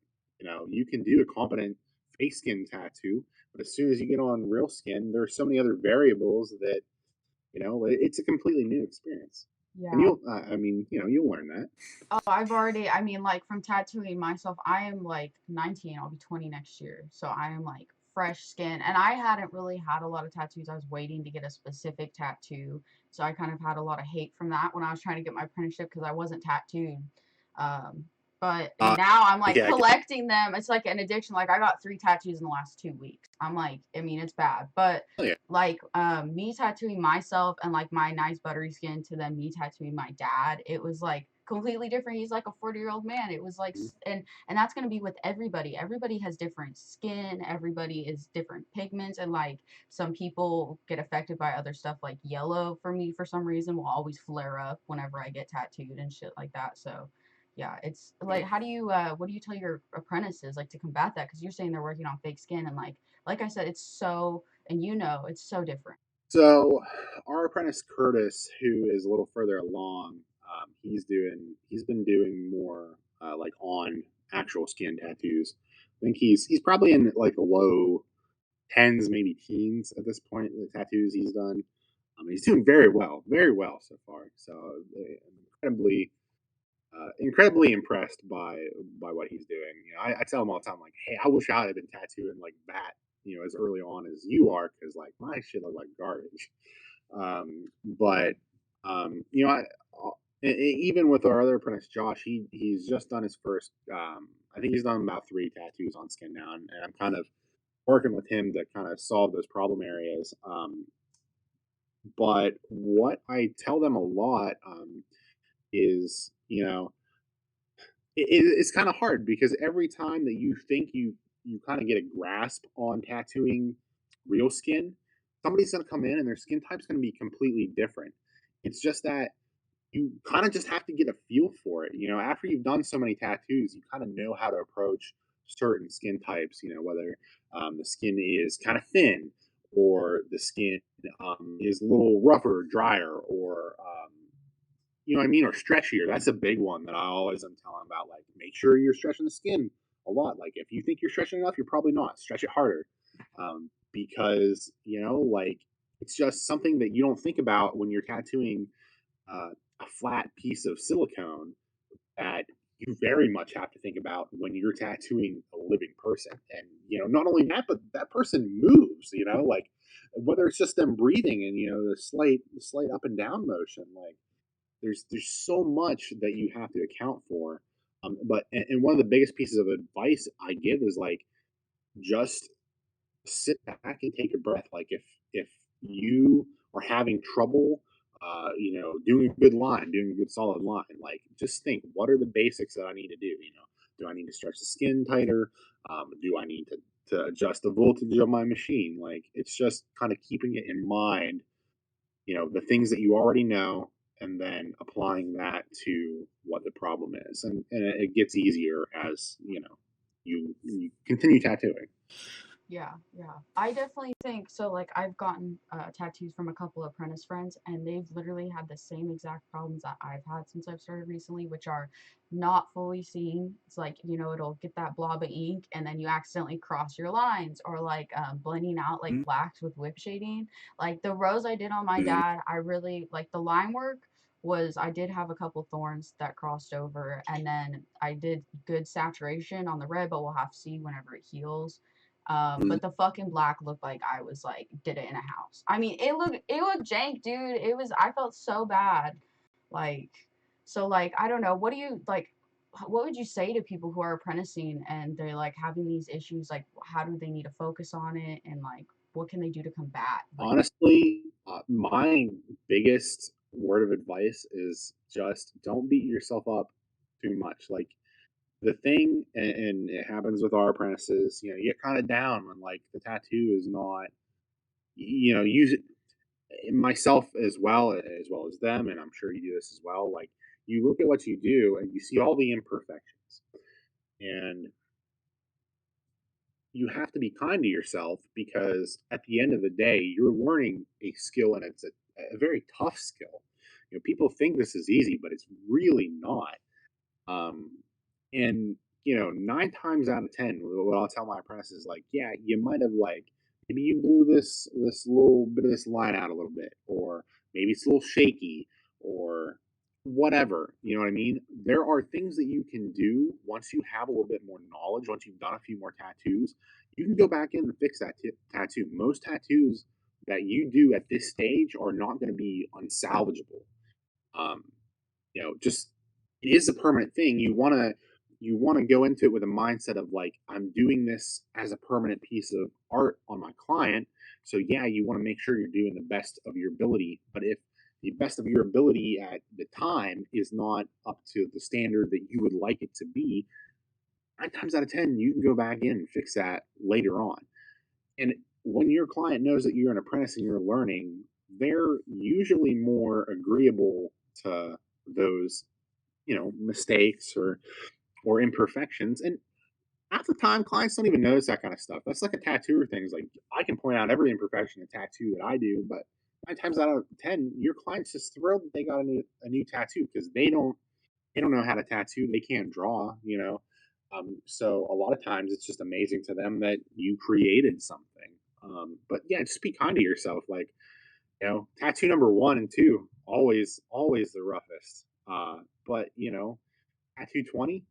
You can do a competent fake skin tattoo, but as soon as you get on real skin, there are so many other variables that, it's a completely new experience. And yeah. I mean, you'll learn that. Oh, I've already, I mean, like from tattooing myself, I am like 19, I'll be 20 next year. So I am like fresh skin. And I hadn't really had a lot of tattoos. I was waiting to get a specific tattoo. So I kind of had a lot of hate from that when I was trying to get my apprenticeship because I wasn't tattooed. Um, but Uh, now I'm like yeah, collecting them. It's like an addiction. Like I got 3 tattoos in the last 2 weeks. I'm like, I mean, it's bad. But yeah. like me tattooing myself and like my nice buttery skin to then me tattooing my dad, it was like completely different. He's like a 40-year-old man. It was like and that's going to be with everybody. Everybody has different skin, everybody is different pigments, and like some people get affected by other stuff. Like yellow for me for some reason will always flare up whenever I get tattooed and shit like that. So yeah, it's like how do you what do you tell your apprentices like to combat that, because you're saying they're working on fake skin, and like I said, it's so, and it's so different. So, our apprentice Curtis, who is a little further along, he's been doing more like on actual skin tattoos. I think he's probably in like the low tens, maybe teens at this point. The tattoos he's done. He's doing very well so far. So, I'm incredibly impressed by what he's doing. I tell him all the time, like, hey, I wish I had been tattooing like that, as early on as you are, because like my shit look like garbage. But even with our other apprentice Josh, he's just done his first. I think he's done about 3 tattoos on skin now, and I'm kind of working with him to kind of solve those problem areas. But what I tell them a lot is, it's kind of hard because every time that you think you kind of get a grasp on tattooing real skin, somebody's going to come in and their skin type's going to be completely different. It's just that you kind of just have to get a feel for it. After you've done so many tattoos, you kind of know how to approach certain skin types. Whether the skin is kind of thin, or the skin is a little rougher, drier, or You know what I mean? Or stretchier. That's a big one that I always am telling about. Like, make sure you're stretching the skin a lot. Like, if you think you're stretching enough, you're probably not. Stretch it harder, because like it's just something that you don't think about when you're tattooing uh, a flat piece of silicone that you very much have to think about when you're tattooing a living person. And not only that, but that person moves. Like whether it's just them breathing and the slight up and down motion. Like there's so much that you have to account for. But one of the biggest pieces of advice I give is like just sit back and take a breath. Like if you are having trouble, doing a good line, doing a good solid line, like just think, what are the basics that I need to do? Do I need to stretch the skin tighter? Do I need to adjust the voltage of my machine? Like it's just kind of keeping it in mind, the things that you already know, and then applying that to what the problem is, and it gets easier as you continue tattooing. Yeah, yeah. I definitely think so. Like, I've gotten tattoos from a couple of apprentice friends, and they've literally had the same exact problems that I've had since I've started recently, which are not fully seen. It's like, it'll get that blob of ink, and then you accidentally cross your lines, or like blending out like blacks with whip shading. Like, the rows I did on my Mhm. dad, I really like the line work. I did have a couple thorns that crossed over, and then I did good saturation on the red, but we'll have to see whenever it heals. Mhm. But the fucking black looked like I was like did it in a house. I mean, it looked jank, dude. I felt so bad. Like, so like I don't know. What do you like? What would you say to people who are apprenticing and they're like having these issues? Like, how do they need to focus on it, and like what can they do to combat? Like, Honestly, my biggest word of advice is just don't beat yourself up too much. Like the thing, and it happens with our apprentices. You get kind of down when like the tattoo is not, use it myself as well as them, and I'm sure you do this as well. Like you look at what you do and you see all the imperfections, and you have to be kind to yourself because at the end of the day, you're learning a skill, and it's a very tough skill. People think this is easy, but it's really not. Um, and 9 times out of 10, what I'll tell my apprentices is like, yeah, you might have like maybe you blew this little bit of this line out a little bit, or maybe it's a little shaky, or whatever. You know what I mean? There are things that you can do once you have a little bit more knowledge, once you've done a few more tattoos. You can go back in and fix that tattoo. Most tattoos that you do at this stage are not going to be unsalvageable. Um, just it is a permanent thing. You want to go into it with a mindset of like, I'm doing this as a permanent piece of art on my client. So yeah, you want to make sure you're doing the best of your ability. But if the best of your ability at the time is not up to the standard that you would like it to be, 9 times out of 10, you can go back in and fix that later on. And when your client knows that you're an apprentice and you're learning, they're usually more agreeable to those mistakes or imperfections. And half the time clients don't even notice that kind of stuff. That's like a tattooer thing. Is like I can point out every imperfection in tattoo that I do, but 9 times out of 10 your client's just thrilled that they got a new tattoo because they don't know how to tattoo, they can't draw. So a lot of times it's just amazing to them that you created something. But yeah, just be kind to yourself. Like tattoo number 1 and 2, always the roughest. But tattoo 20,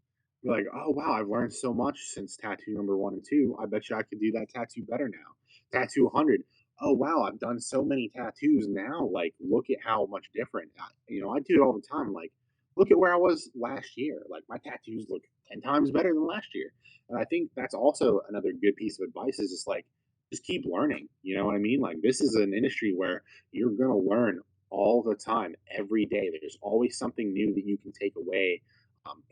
you're like, oh wow, I've learned so much since tattoo number 1 and 2. I bet you I could do that tattoo better now. Tattoo 100, oh wow, I've done so many tattoos now. Like, look at how much different. I do it all the time. Like, look at where I was last year. Like, my tattoos look 10 times better than last year. And I think that's also another good piece of advice is just like, just keep learning. You know what I mean? Like, this is an industry where you're gonna learn all the time, every day. There's always something new that you can take away,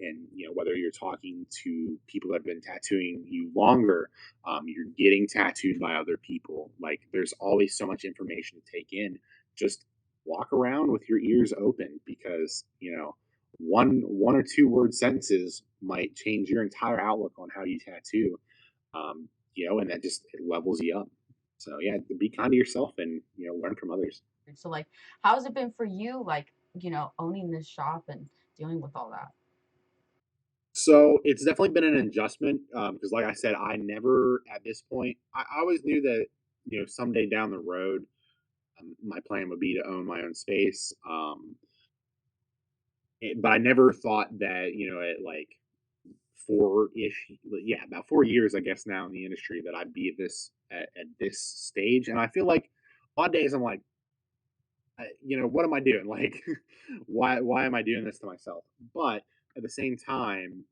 and whether you're talking to people that have been tattooing you longer, you're getting tattooed by other people. Like there's always so much information to take in. Just walk around with your ears open because one or two word sentences might change your entire outlook on how you tattoo. And that just it levels you up. So yeah, be kind to yourself and learn from others. so like, how has it been for you? Like, owning this shop and dealing with all that? So it's definitely been an adjustment because, like I said, I never at this point. I always knew that someday down the road, my plan would be to own my own space. But I never thought that at like four ish, yeah, about 4 years, I guess now in the industry that I'd be at this stage. And I feel like a lot of days I'm like, what am I doing? Like, why am I doing this to myself? But at the same time,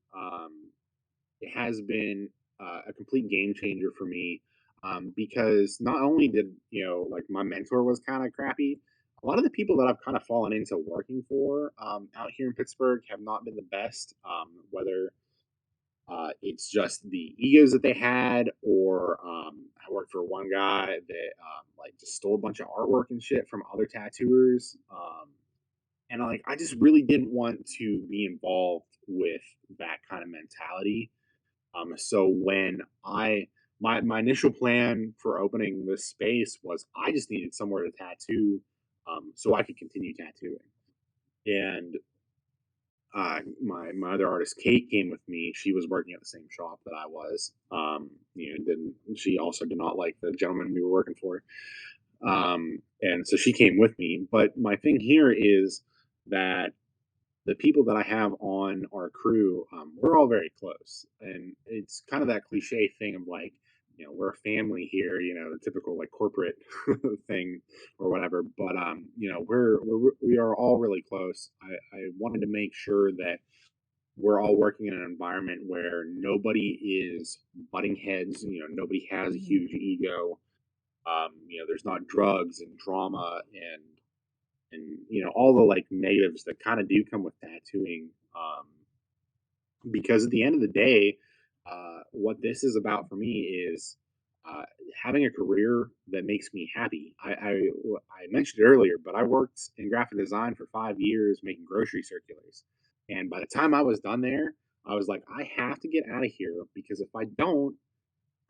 it has been a complete game changer for me because not only did like my mentor was kind of crappy, a lot of the people that I've kind of fallen into working for out here in Pittsburgh have not been the best. Whether it's just the egos that they had, or I worked for one guy that like just stole a bunch of artwork and shit from other tattooers. And like I just really didn't want to be involved with that kind of mentality. So when my initial plan for opening this space was I just needed somewhere to tattoo, so I could continue tattooing. And my other artist Kate came with me. She was working at the same shop that I was. Didn't she also did not like the gentleman we were working for. And so she came with me. But my thing here is that the people that I have on our crew, we're all very close, and it's kind of that cliche thing of like, we're a family here, the typical like corporate thing or whatever. But we are all really close. I wanted to make sure that we're all working in an environment where nobody is butting heads. Nobody has a Mhm. huge ego. There's not drugs and drama and all the like negatives that kind of do come with tattooing. Because at the end of the day, what this is about for me is uh, having a career that makes me happy. I mentioned it earlier, but I worked in graphic design for 5 years making grocery circulars, and by the time I was done there, I was like, I have to get out of here because if I don't,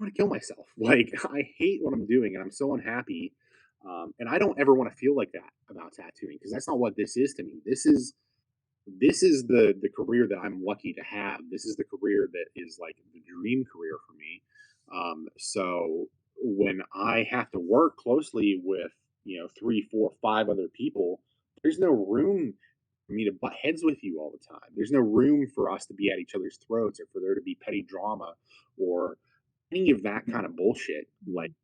I'm gonna kill myself. Like I hate what I'm doing, and I'm so unhappy. And I don't ever want to feel like that about tattooing because that's not what this is to me. This is the career that I'm lucky to have. This is the career that is like the dream career for me. So when I have to work closely with three, four, five other people, there's no room for me to butt heads with you all the time. There's no room for us to be at each other's throats or for there to be petty drama or any of that kind of bullshit. Like Mhm.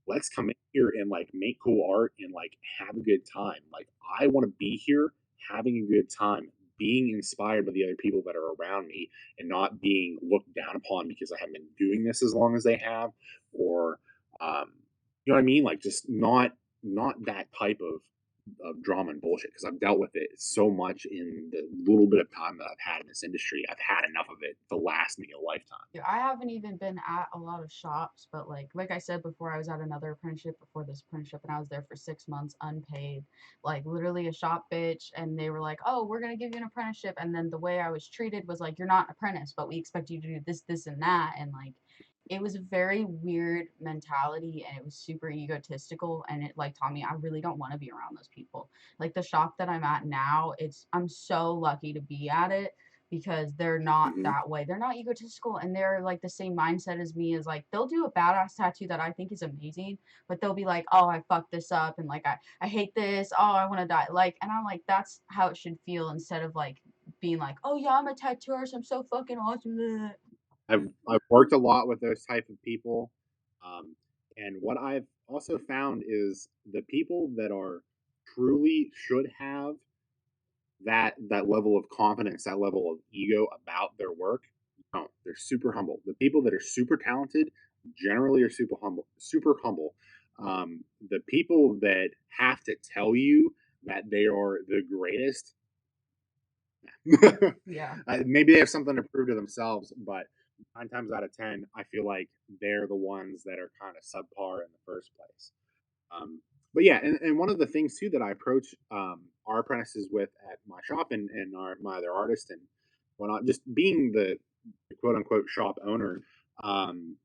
let's come in here and like make cool art and like have a good time. Like I want to be here having a good time, being inspired by the other people that are around me and not being looked down upon because I haven't been doing this as long as they have, or um, you know what I mean? Like just not that type of drama and bullshit because I've dealt with it so much in the little bit of time that I've had in this industry. I've had enough of it to last me a lifetime. Yeah, I haven't even been at a lot of shops, but like I said before, I was at another apprenticeship before this apprenticeship, and I was there for 6 months unpaid, like literally a shop bitch. And they were like, "Oh, we're gonna give you an apprenticeship," and then the way I was treated was like, "You're not an apprentice, but we expect you to do this, this, and that," and like. It was a very weird mentality and it was super egotistical and it like taught me I really don't want to be around those people. Like the shop that I'm at now, I'm so lucky to be at it because they're not Hmm. that way. They're not egotistical and they're like the same mindset as me as like they'll do a badass tattoo that I think is amazing, but they'll be like, "Oh, I fucked this up and like I hate this. Oh, I want to die." Like and I'm like that's how it should feel instead of like being like, "Oh yeah, I'm a tattoo artist. I'm so fucking awesome." I've worked a lot with those type of people, and what I've also found is the people that are truly should have that level of confidence, that level of ego about their work. No, they're super humble. The people that are super talented generally are super humble. Super humble. The people that have to tell you that they are the greatest. Yeah. Maybe they have something to prove to themselves, but 9 times out of 10, I feel like they're the ones that are kind of subpar in the first place. Um, but yeah, and one of the things too that I approach our apprentices with at my shop and my other artist and whatnot, just being the quote unquote shop owner, um,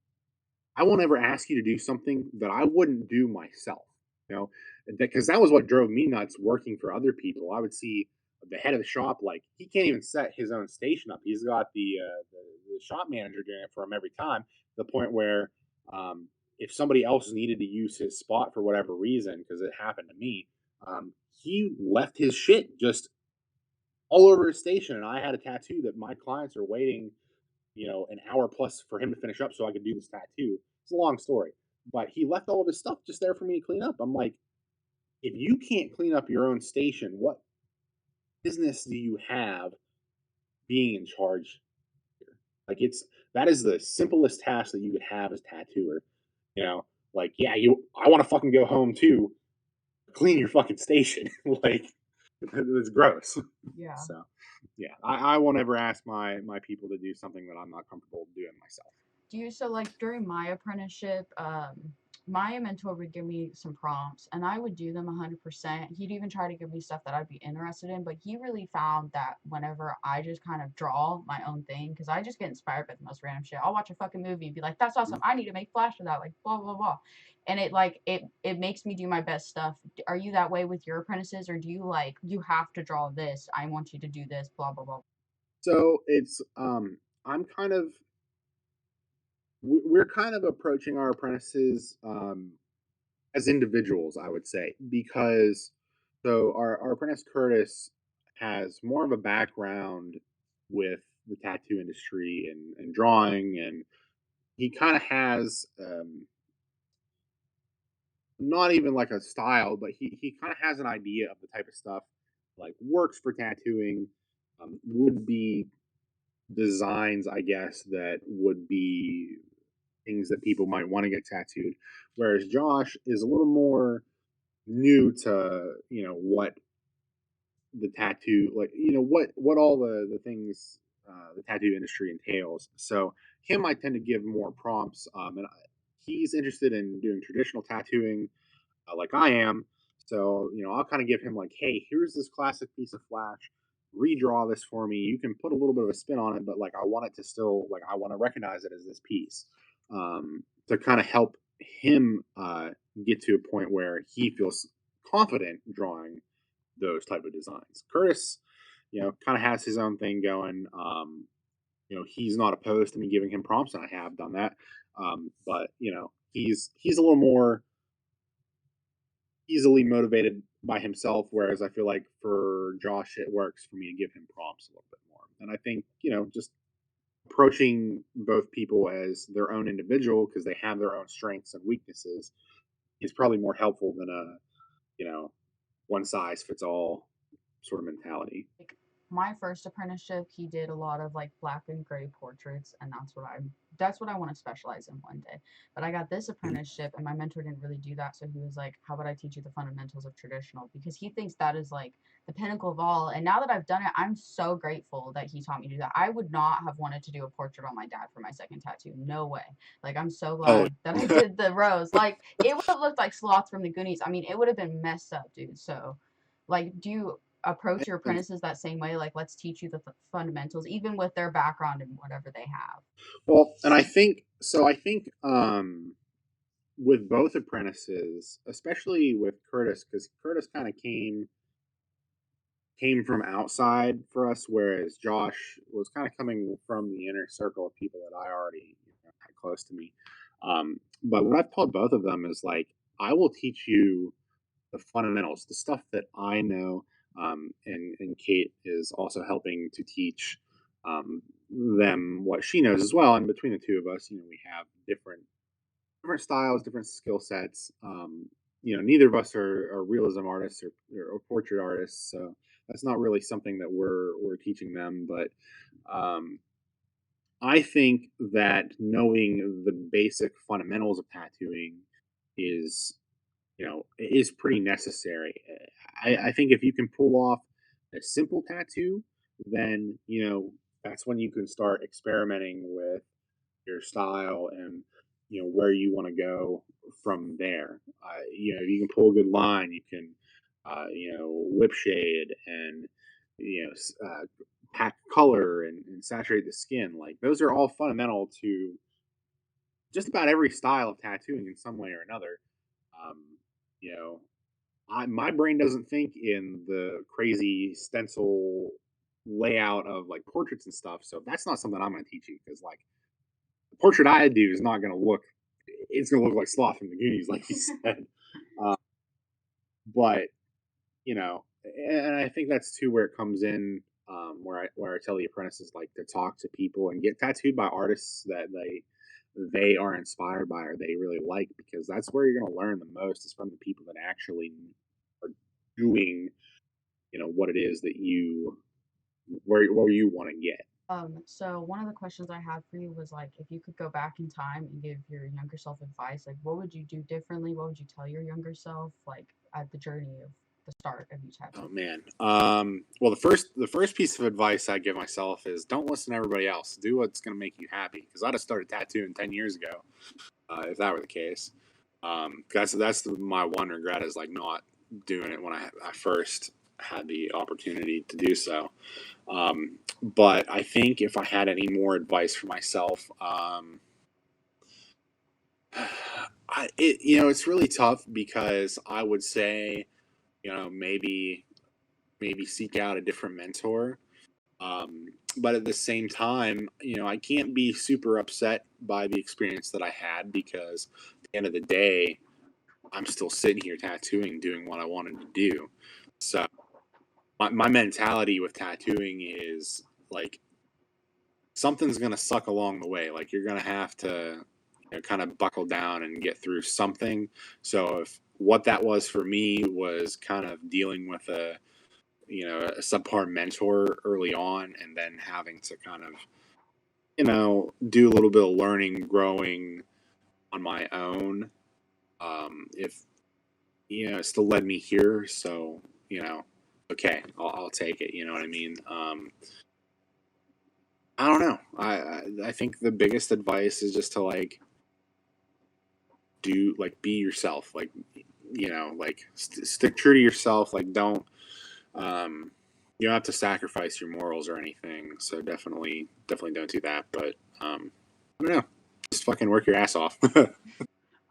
I won't ever ask you to do something that I wouldn't do myself. You know, because that was what drove me nuts working for other people. I would see the head of the shop, like he can't even set his own station up. He's got the shop manager doing it for him every time. To the point where if somebody else needed to use his spot for whatever reason, because it happened to me, he left his shit just all over his station, and I had a tattoo that my clients are waiting, an hour plus for him to finish up so I could do this tattoo. It's a long story, but he left all of his stuff just there for me to clean up. I'm like, if you can't clean up your own station, what business do you have being in charge here? Like that is the simplest task that you could have as tattooer. You know, like yeah, I want to fucking go home too. Clean your fucking station. Like it's gross. Yeah. So yeah, I won't ever ask my people to do something that I'm not comfortable doing myself. Do you so like during my apprenticeship, my mentor would give me some prompts and I would do them 100%. He'd even try to give me stuff that I'd be interested in, but he really found that whenever I just kind of draw my own thing, because I just get inspired by the most random shit. I'll watch a fucking movie and be like, that's awesome. I need to make flash of that, like blah blah blah. And it makes me do my best stuff. Are you that way with your apprentices, or do you like you have to draw this? I want you to do this, blah blah blah. So it's I'm kind of we're kind of approaching our apprentices as individuals, I would say, because our apprentice Curtis has more of a background with the tattoo industry and drawing, and he kind of has not even like a style, but he kind of has an idea of the type of stuff like works for tattooing, would be designs, I guess, that would be things that people might want to get tattooed. Whereas Josh is a little more new to what the tattoo like what all the things the tattoo industry entails. So him, I tend to give more prompts, and he's interested in doing traditional tattooing, like I am. So, I'll kind of give him like, hey, here's this classic piece of flash. Redraw this for me. You can put a little bit of a spin on it, but like I want it to still like I want to recognize it as this piece, to kind of help him get to a point where he feels confident drawing those type of designs. Curtis, kind of has his own thing going. He's not opposed to me giving him prompts, and I have done that. But he's a little more easily motivated by himself, whereas I feel like for Josh, it works for me to give him prompts a little bit more. And I think, just approaching both people as their own individual because they have their own strengths and weaknesses is probably more helpful than a, one size fits all sort of mentality. Like my first apprenticeship, he did a lot of like black and gray portraits, and that's what I want to specialize in one day. But I got this apprenticeship, and my mentor didn't really do that, so he was like, "How about I teach you the fundamentals of traditional?" Because he thinks that is like the pinnacle of all. And now that I've done it, I'm so grateful that he taught me to do that. I would not have wanted to do a portrait on my dad for my second tattoo. No way. Like I'm so Oh, glad that I did the rose. Like it would have looked like Sloth from the Goonies. I mean, it would have been messed up, dude. So, like, do you approach your apprentices that same way? Like, let's teach you the fundamentals, even with their background and whatever they have. well, and I think so. I think with both apprentices, especially with Curtis, because Curtis kind of came from outside for us, whereas Josh was kind of coming from the inner circle of people that I already had close to me. But what I've told both of them is like, I will teach you the fundamentals, the stuff that I know, and Kate is also helping to teach them what she knows as well. And between the two of us, we have different styles, different skill sets. Neither of us are realism artists or portrait artists, so that's not really something that we're teaching them. But I think that knowing the basic fundamentals of tattooing is is pretty necessary. I think if you can pull off a simple tattoo, then that's when you can start experimenting with your style and where you want to go from there. You can pull a good line. You can whip shade and pack color and saturate the skin. Like those are all fundamental to just about every style of tattooing in some way or another. Um, you know, my brain doesn't think in the crazy stencil layout of like portraits and stuff. So that's not something I'm going to teach you because like the portrait I do is not going to look. It's going to look like Sloth from the Goonies, like you said. Uh, but and I think that's too where it comes in. Where I tell the apprentices like to talk to people and get tattooed by artists that they are inspired by or they really like because that's where you're going to learn the most is from the people that actually are doing what it is that you where you want to get. So one of the questions I had for you was like, if you could go back in time and give your younger self advice, like, what would you do differently? What would you tell your younger self, like, at the journey of the start of each Oh tattoo? man. Well, the first piece of advice I give myself is don't listen to everybody else. Do what's going to make you happy. Because I'd have started tattooing 10 years ago if that were the case. My one regret is like not doing it when I first had the opportunity to do so. But I think if I had any more advice for myself, it's really tough because I would say, maybe seek out a different mentor. Um, but at the same time, I can't be super upset by the experience that I had because at the end of the day, I'm still sitting here tattooing, doing what I wanted to do. So my mentality with tattooing is like something's gonna suck along the way. Like you're gonna have to kind of buckle down and get through something. So if what that was for me was kind of dealing with a subpar mentor early on, and then having to kind of do a little bit of learning, growing on my own. If it still led me here, so okay, I'll take it. You know what I mean? I don't know. I think the biggest advice is just to like do like be yourself. Like like stick true to yourself. Like um you don't have to sacrifice your morals or anything. So definitely don't do that. But I don't know. Just fucking work your ass off.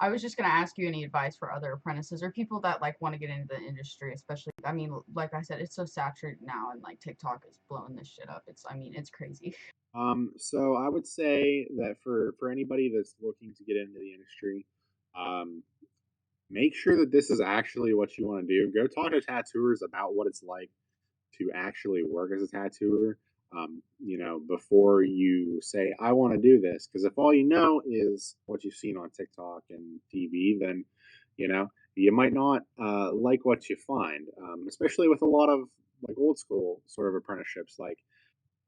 I was just gonna ask you any advice for other apprentices or people that like want to get into the industry, especially. I mean, like I said, it's so saturated now, and like TikTok is blowing this shit up. I mean, it's crazy. So I would say that for anybody that's looking to get into the industry, um, make sure that this is actually what you want to do. Go talk to tattooers about what it's like to actually work as a tattooer. Before you say I want to do this, because if all you know is what you've seen on TikTok and TV, then you might not like what you find. Especially with a lot of like old school sort of apprenticeships, like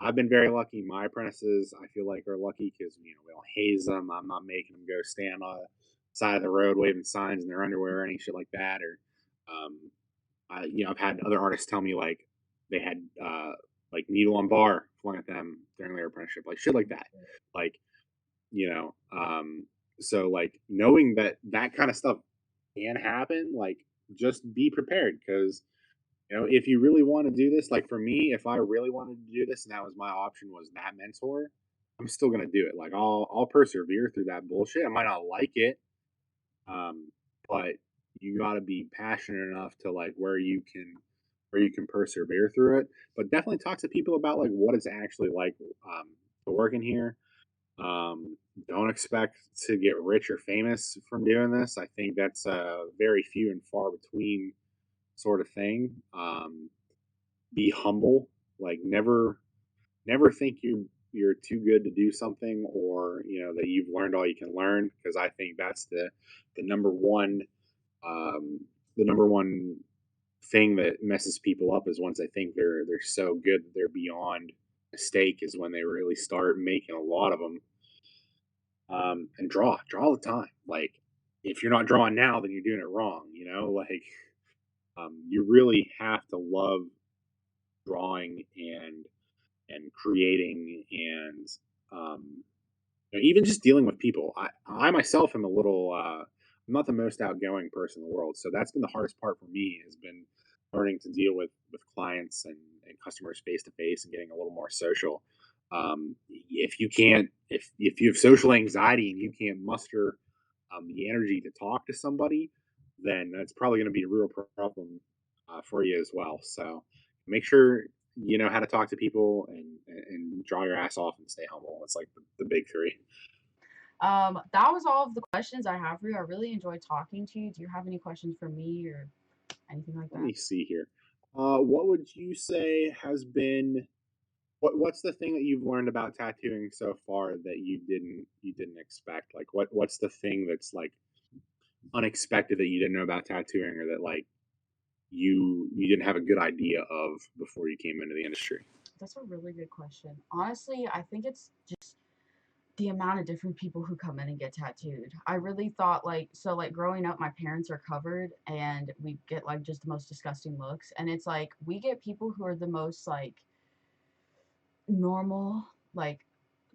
I've been very lucky. My apprentices, I feel like, are lucky because we don't haze them. I'm not making them go stand on the side of the road waving signs in their underwear or any shit like that. Or, I've had other artists tell me like they had like needle on bar flung at them during their apprenticeship, like shit like that. Like you know, so like knowing that that kind of stuff can happen, like just be prepared because if you really want to do this, like for me, if I really wanted to do this and that was my option was that mentor, I'm still gonna do it. Like I'll persevere through that bullshit. I might not like it, but you got to be passionate enough to like where you can persevere through it. But definitely talk to people about like what it's actually like to work in here. Don't expect to get rich or famous from doing this. I think that's a very few and far between sort of thing. Be humble. Like never think you're too good to do something or that you've learned all you can learn because I think that's the number one um, the number one thing that messes people up is once they think they're so good that they're beyond mistake is when they really start making a lot of them and draw all the time. Like if you're not drawing now, then you're doing it wrong. Like you really have to love drawing and creating and um, even just dealing with people. I myself am a little. I'm not the most outgoing person in the world, so that's been the hardest part for me. Has been learning to deal with clients and customers face to face and getting a little more social. If you can't, if you have social anxiety and you can't muster the energy to talk to somebody, then that's probably going to be a real problem for you as well. So make sure you know how to talk to people and draw your ass off and stay humble. It's like the big three. That was all of the questions I have for you. I really enjoyed talking to you. Do you have any questions for me or anything like Let that? me see here. What would you say has been what's the thing that you've learned about tattooing so far that you didn't expect? Like what's the thing that's like unexpected that you didn't know about tattooing or that like you didn't have a good idea of before you came into the industry? That's a really good question. Honestly, I think it's just the amount of different people who come in and get tattooed. I really thought like growing up my parents are covered and we get like just the most disgusting looks and it's like we get people who are the most like normal, like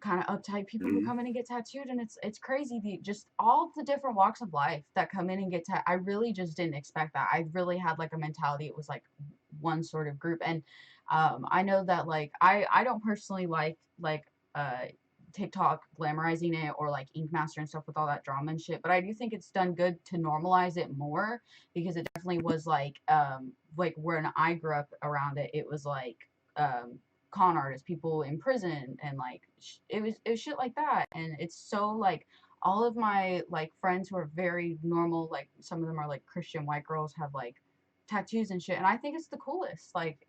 kind of uptight people who Hmm. come in and get tattooed and it's crazy the just all the different walks of life that come in and get I really just didn't expect that. I really had like a mentality it was like one sort of group and I know that like I don't personally like uh TikTok glamorizing it or like Ink Master and stuff with all that drama and shit, but I do think it's done good to normalize it more because it definitely was like when I grew up around it, it was like con artists, people in prison, and like it was shit like that. And it's so like all of my like friends who are very normal, like some of them are like Christian white girls, have like tattoos and shit. And I think it's the coolest. Like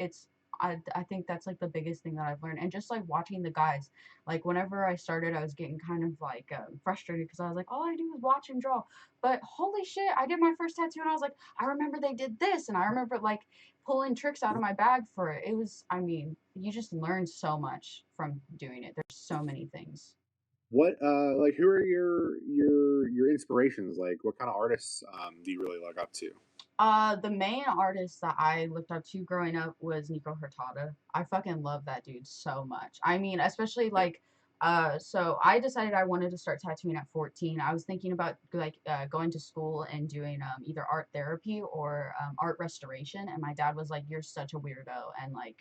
I think that's like the biggest thing that I've learned. And just like watching the guys, like whenever I started, I was getting kind of like frustrated because I was like, all I do is watch and draw. But holy shit, I did my first tattoo and I was like, I remember they did this, and I remember like pulling tricks out of my bag for it. It was, I mean, you just learn so much from doing it. There's so many things. What like who are your inspirations? Like what kind of artists do you really look up to? The main artist that I looked up to growing up was Nico Hurtado. I fucking love that dude so much. I mean, especially Yeah. like, so I decided I wanted to start tattooing at 14. I was thinking about like going to school and doing either art therapy or art restoration. And my dad was like, "You're such a weirdo," and like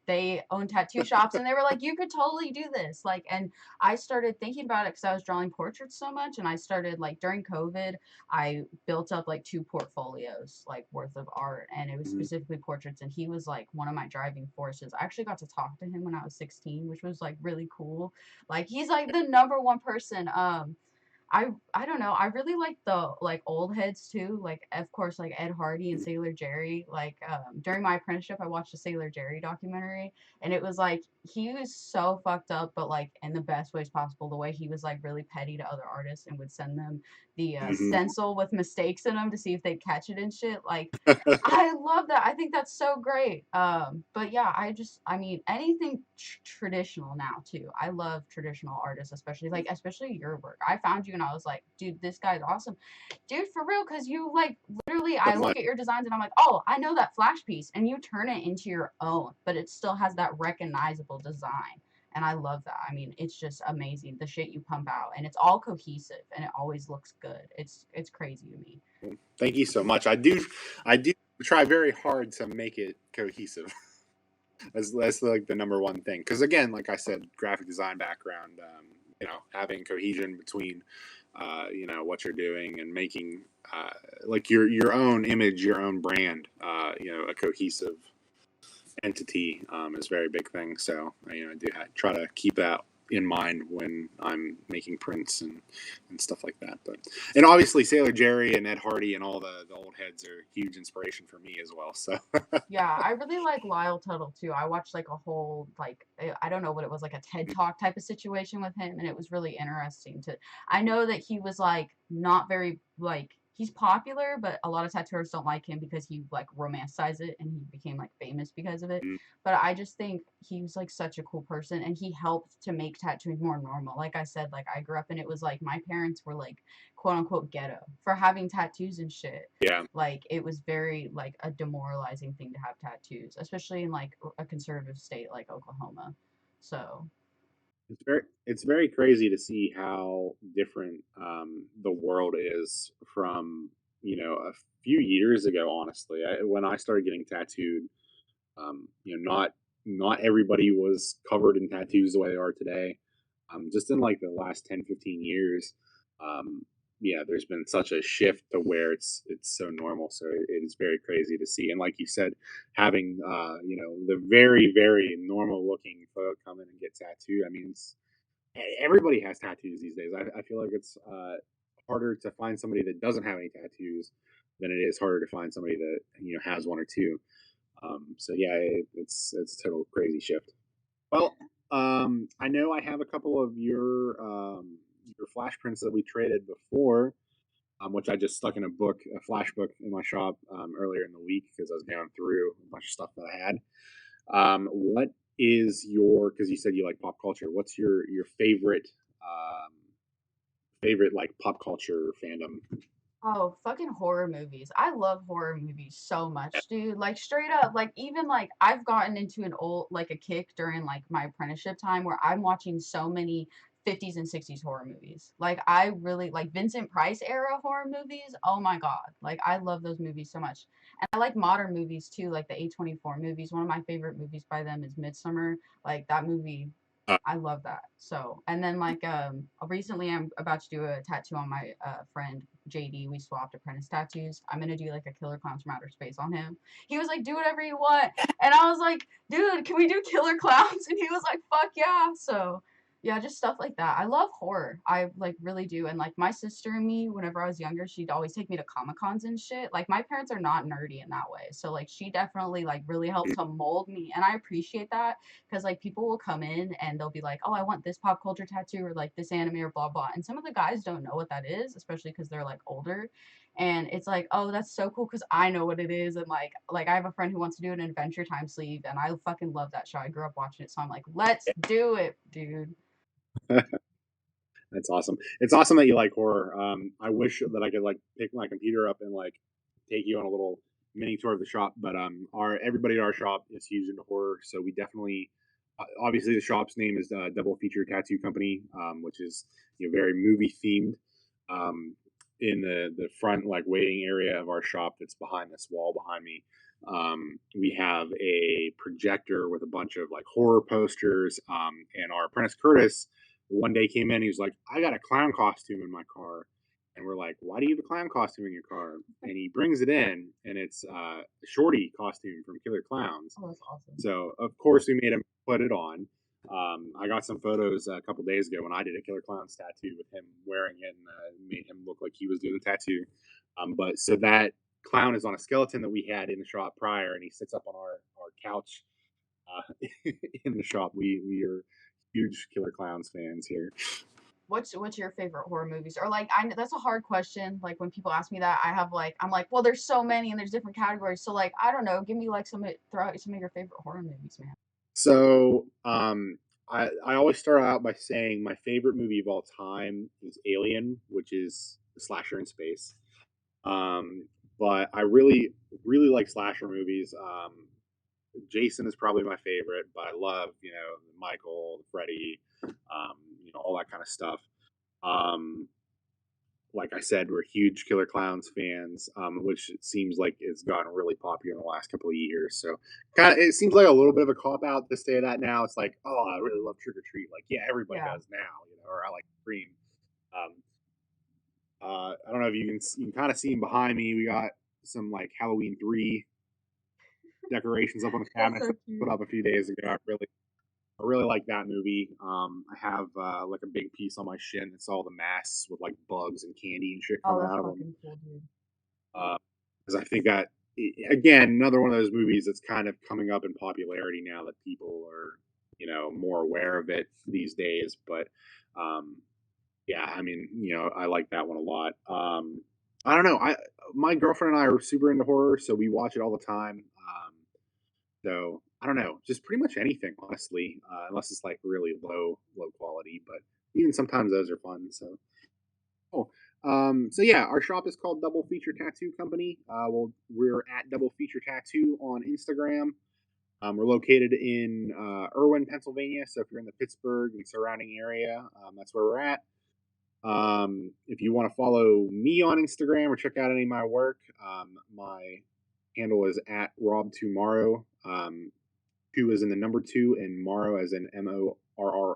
they own tattoo shops, and they were like, "You could totally do this." Like, and I started thinking about it because I was drawing portraits so much, and I started like during COVID. I built up like two portfolios like worth of art and it was Mhm. specifically portraits and he was like one of my driving forces. I actually got to talk to him when I was 16, which was like really cool. Like he's like the number one person I don't know. I really like the like old heads too. Like of course like Ed Hardy and Sailor Jerry. Like during my apprenticeship I watched a Sailor Jerry documentary and it was like he was so fucked up but like in the best ways possible. The way he was like really petty to other artists and would send them the Mhm. stencil with mistakes in them to see if they'd catch it and shit. Like I love that. I think that's so great. But yeah, I mean, anything traditional now too. I love traditional artists, especially your work. I found you and I was like, dude, this guy's awesome, dude, for real. Cause you like literally, So I look much. at your designs and I'm like, oh, I know that flash piece, and you turn it into your own, but it still has that recognizable design. And I love that. I mean, it's just amazing the shit you pump out, and it's all cohesive, and it always looks good. It's crazy to me. Thank you so much. I do try very hard to make it cohesive. That's like the number one thing. Because again, like I said, graphic design background, having cohesion between, what you're doing and making like your own image, your own brand, a cohesive entity is a very big thing. So I do try to keep that in mind when I'm making prints and stuff like that. But and obviously Sailor Jerry and Ed Hardy and all the old heads are huge inspiration for me as well. So Yeah, I really like Lyle Tuttle too. I watched like a whole I don't know what it was, like a TED Talk type of situation with him and it was really interesting to I know that he was like not very like he's popular, but a lot of tattooers don't like him because he like romanticized it and he became like famous because of it. But I just think he was like such a cool person and he helped to make tattooing more normal. Like I said, like I grew up and it was like my parents were like quote unquote ghetto for having tattoos and shit. yeah, Like it was very like a demoralizing thing to have tattoos, especially in like a conservative state like Oklahoma. So it's very crazy to see how different the world is from a few years ago. Honestly, when I started getting tattooed, not everybody was covered in tattoos the way they are today. Just in like the last 10, 15 years, um, yeah, there's been such a shift to where it's so normal. So it is very crazy to see. And like you said, having the very normal looking folk come in and get tattooed. I mean, everybody has tattoos these days. I feel like it's harder to find somebody that doesn't have any tattoos than it is harder to find somebody that has one or two. So yeah, it's a total crazy shift. Well, I know I have a couple of your flash prints that we traded before, which I just stuck in a flash book in my shop earlier in the week because I was going through a bunch of stuff that I had. What is your? Because you said you like pop culture. What's your favorite like pop culture fandom? Oh, fucking horror movies. I love horror movies so much, dude. Like straight up, like even like I've gotten into an old like a kick during like my apprenticeship time where I'm watching so many 50s and 60s horror movies. Like I really like Vincent Price era horror movies. Oh my God. Like I love those movies so much. And I like modern movies too, like the A24 movies. One of my favorite movies by them is Midsummer. Like that movie Uh, I love that. So, and then like recently I'm about to do a tattoo on my friend JD. We swapped apprentice tattoos. I'm gonna do like a Killer Clowns from Outer Space on him. He was like, do whatever you want, and I was like, dude, can we do Killer Clowns? And he was like, fuck yeah. So yeah, just stuff like that. I love horror. I like really do. And like my sister and me, whenever I was younger, she'd always take me to Comic Cons and shit. Like my parents are not nerdy in that way. So like she definitely like really helped to mold me. And I appreciate that because like people will come in and they'll be like, oh, I want this pop culture tattoo or like this anime or blah blah. And some of the guys don't know what that is, especially because they're like older. And it's like, oh, that's so cool because I know what it is. And like I have a friend who wants to do an Adventure Time sleeve, and I fucking love that show. I grew up watching it, so I'm like, let's do it, dude. That's awesome. It's awesome that you like horror. I wish that I could like pick my computer up and like take you on a little mini tour of the shop. But our everybody at our shop is huge into horror, so we definitely obviously the shop's name is Double Feature Tattoo Company, which is very movie themed. Um, in the front like waiting area of our shop that's behind this wall behind me, we have a projector with a bunch of like horror posters. And our apprentice Curtis one day came in. He was like, "I got a clown costume in my car," and we're like, "Why do you have a clown costume in your car?" And he brings it in, and it's a Shorty costume from Killer Clowns. Oh, that's awesome. So of course we made him put it on. I got some photos a couple days ago when I did a Killer Clowns tattoo with him wearing it, and made him look like he was doing the tattoo. But so that clown is on a skeleton that we had in the shop prior, and he sits up on our couch in the shop. We are huge Killer Clowns fans here. What's your favorite horror movies? Or like that's a hard question. Like when people ask me that, I have like I'm like, well, there's so many and there's different categories. So like I don't know, give me like throw out some of your favorite horror movies, man. So I always start out by saying my favorite movie of all time is Alien, which is the slasher in space. Um, but I really like slasher movies. Jason is probably my favorite, but I love Michael, Freddy, all that kind of stuff. Um, like I said, we're huge Killer Clowns fans, which it seems like it's gotten really popular in the last couple of years. So, kind of, it seems like a little bit of a cop out to say that now. It's like, oh, I really love Trick or Treat. Like, yeah, everybody Yeah. does now, or I like Scream. Um, I don't know if you can kind of see them behind me. We got some like Halloween 3 decorations up on the That's cabinets so that I cute. put up a few days ago. I really like that movie. I have like a big piece on my shin that's all the masks with like bugs and candy and shit Oh, coming that's out of them. fucking cool, dude. Because I think that again, another one of those movies that's kind of coming up in popularity now that people are more aware of it these days. But um, yeah, I mean, I like that one a lot. I don't know. My girlfriend and I are super into horror, so we watch it all the time. So I don't know, just pretty much anything, honestly, unless it's like really low quality. But even sometimes those are fun. So cool. So yeah, our shop is called Double Feature Tattoo Company. Well, we're at Double Feature Tattoo on Instagram. We're located in Irwin, Pennsylvania. So if you're in the Pittsburgh and surrounding area, that's where we're at. If you want to follow me on Instagram or check out any of my work, my handle is at Rob2Morrow. Two is in the number two, and Morrow as in Morrow.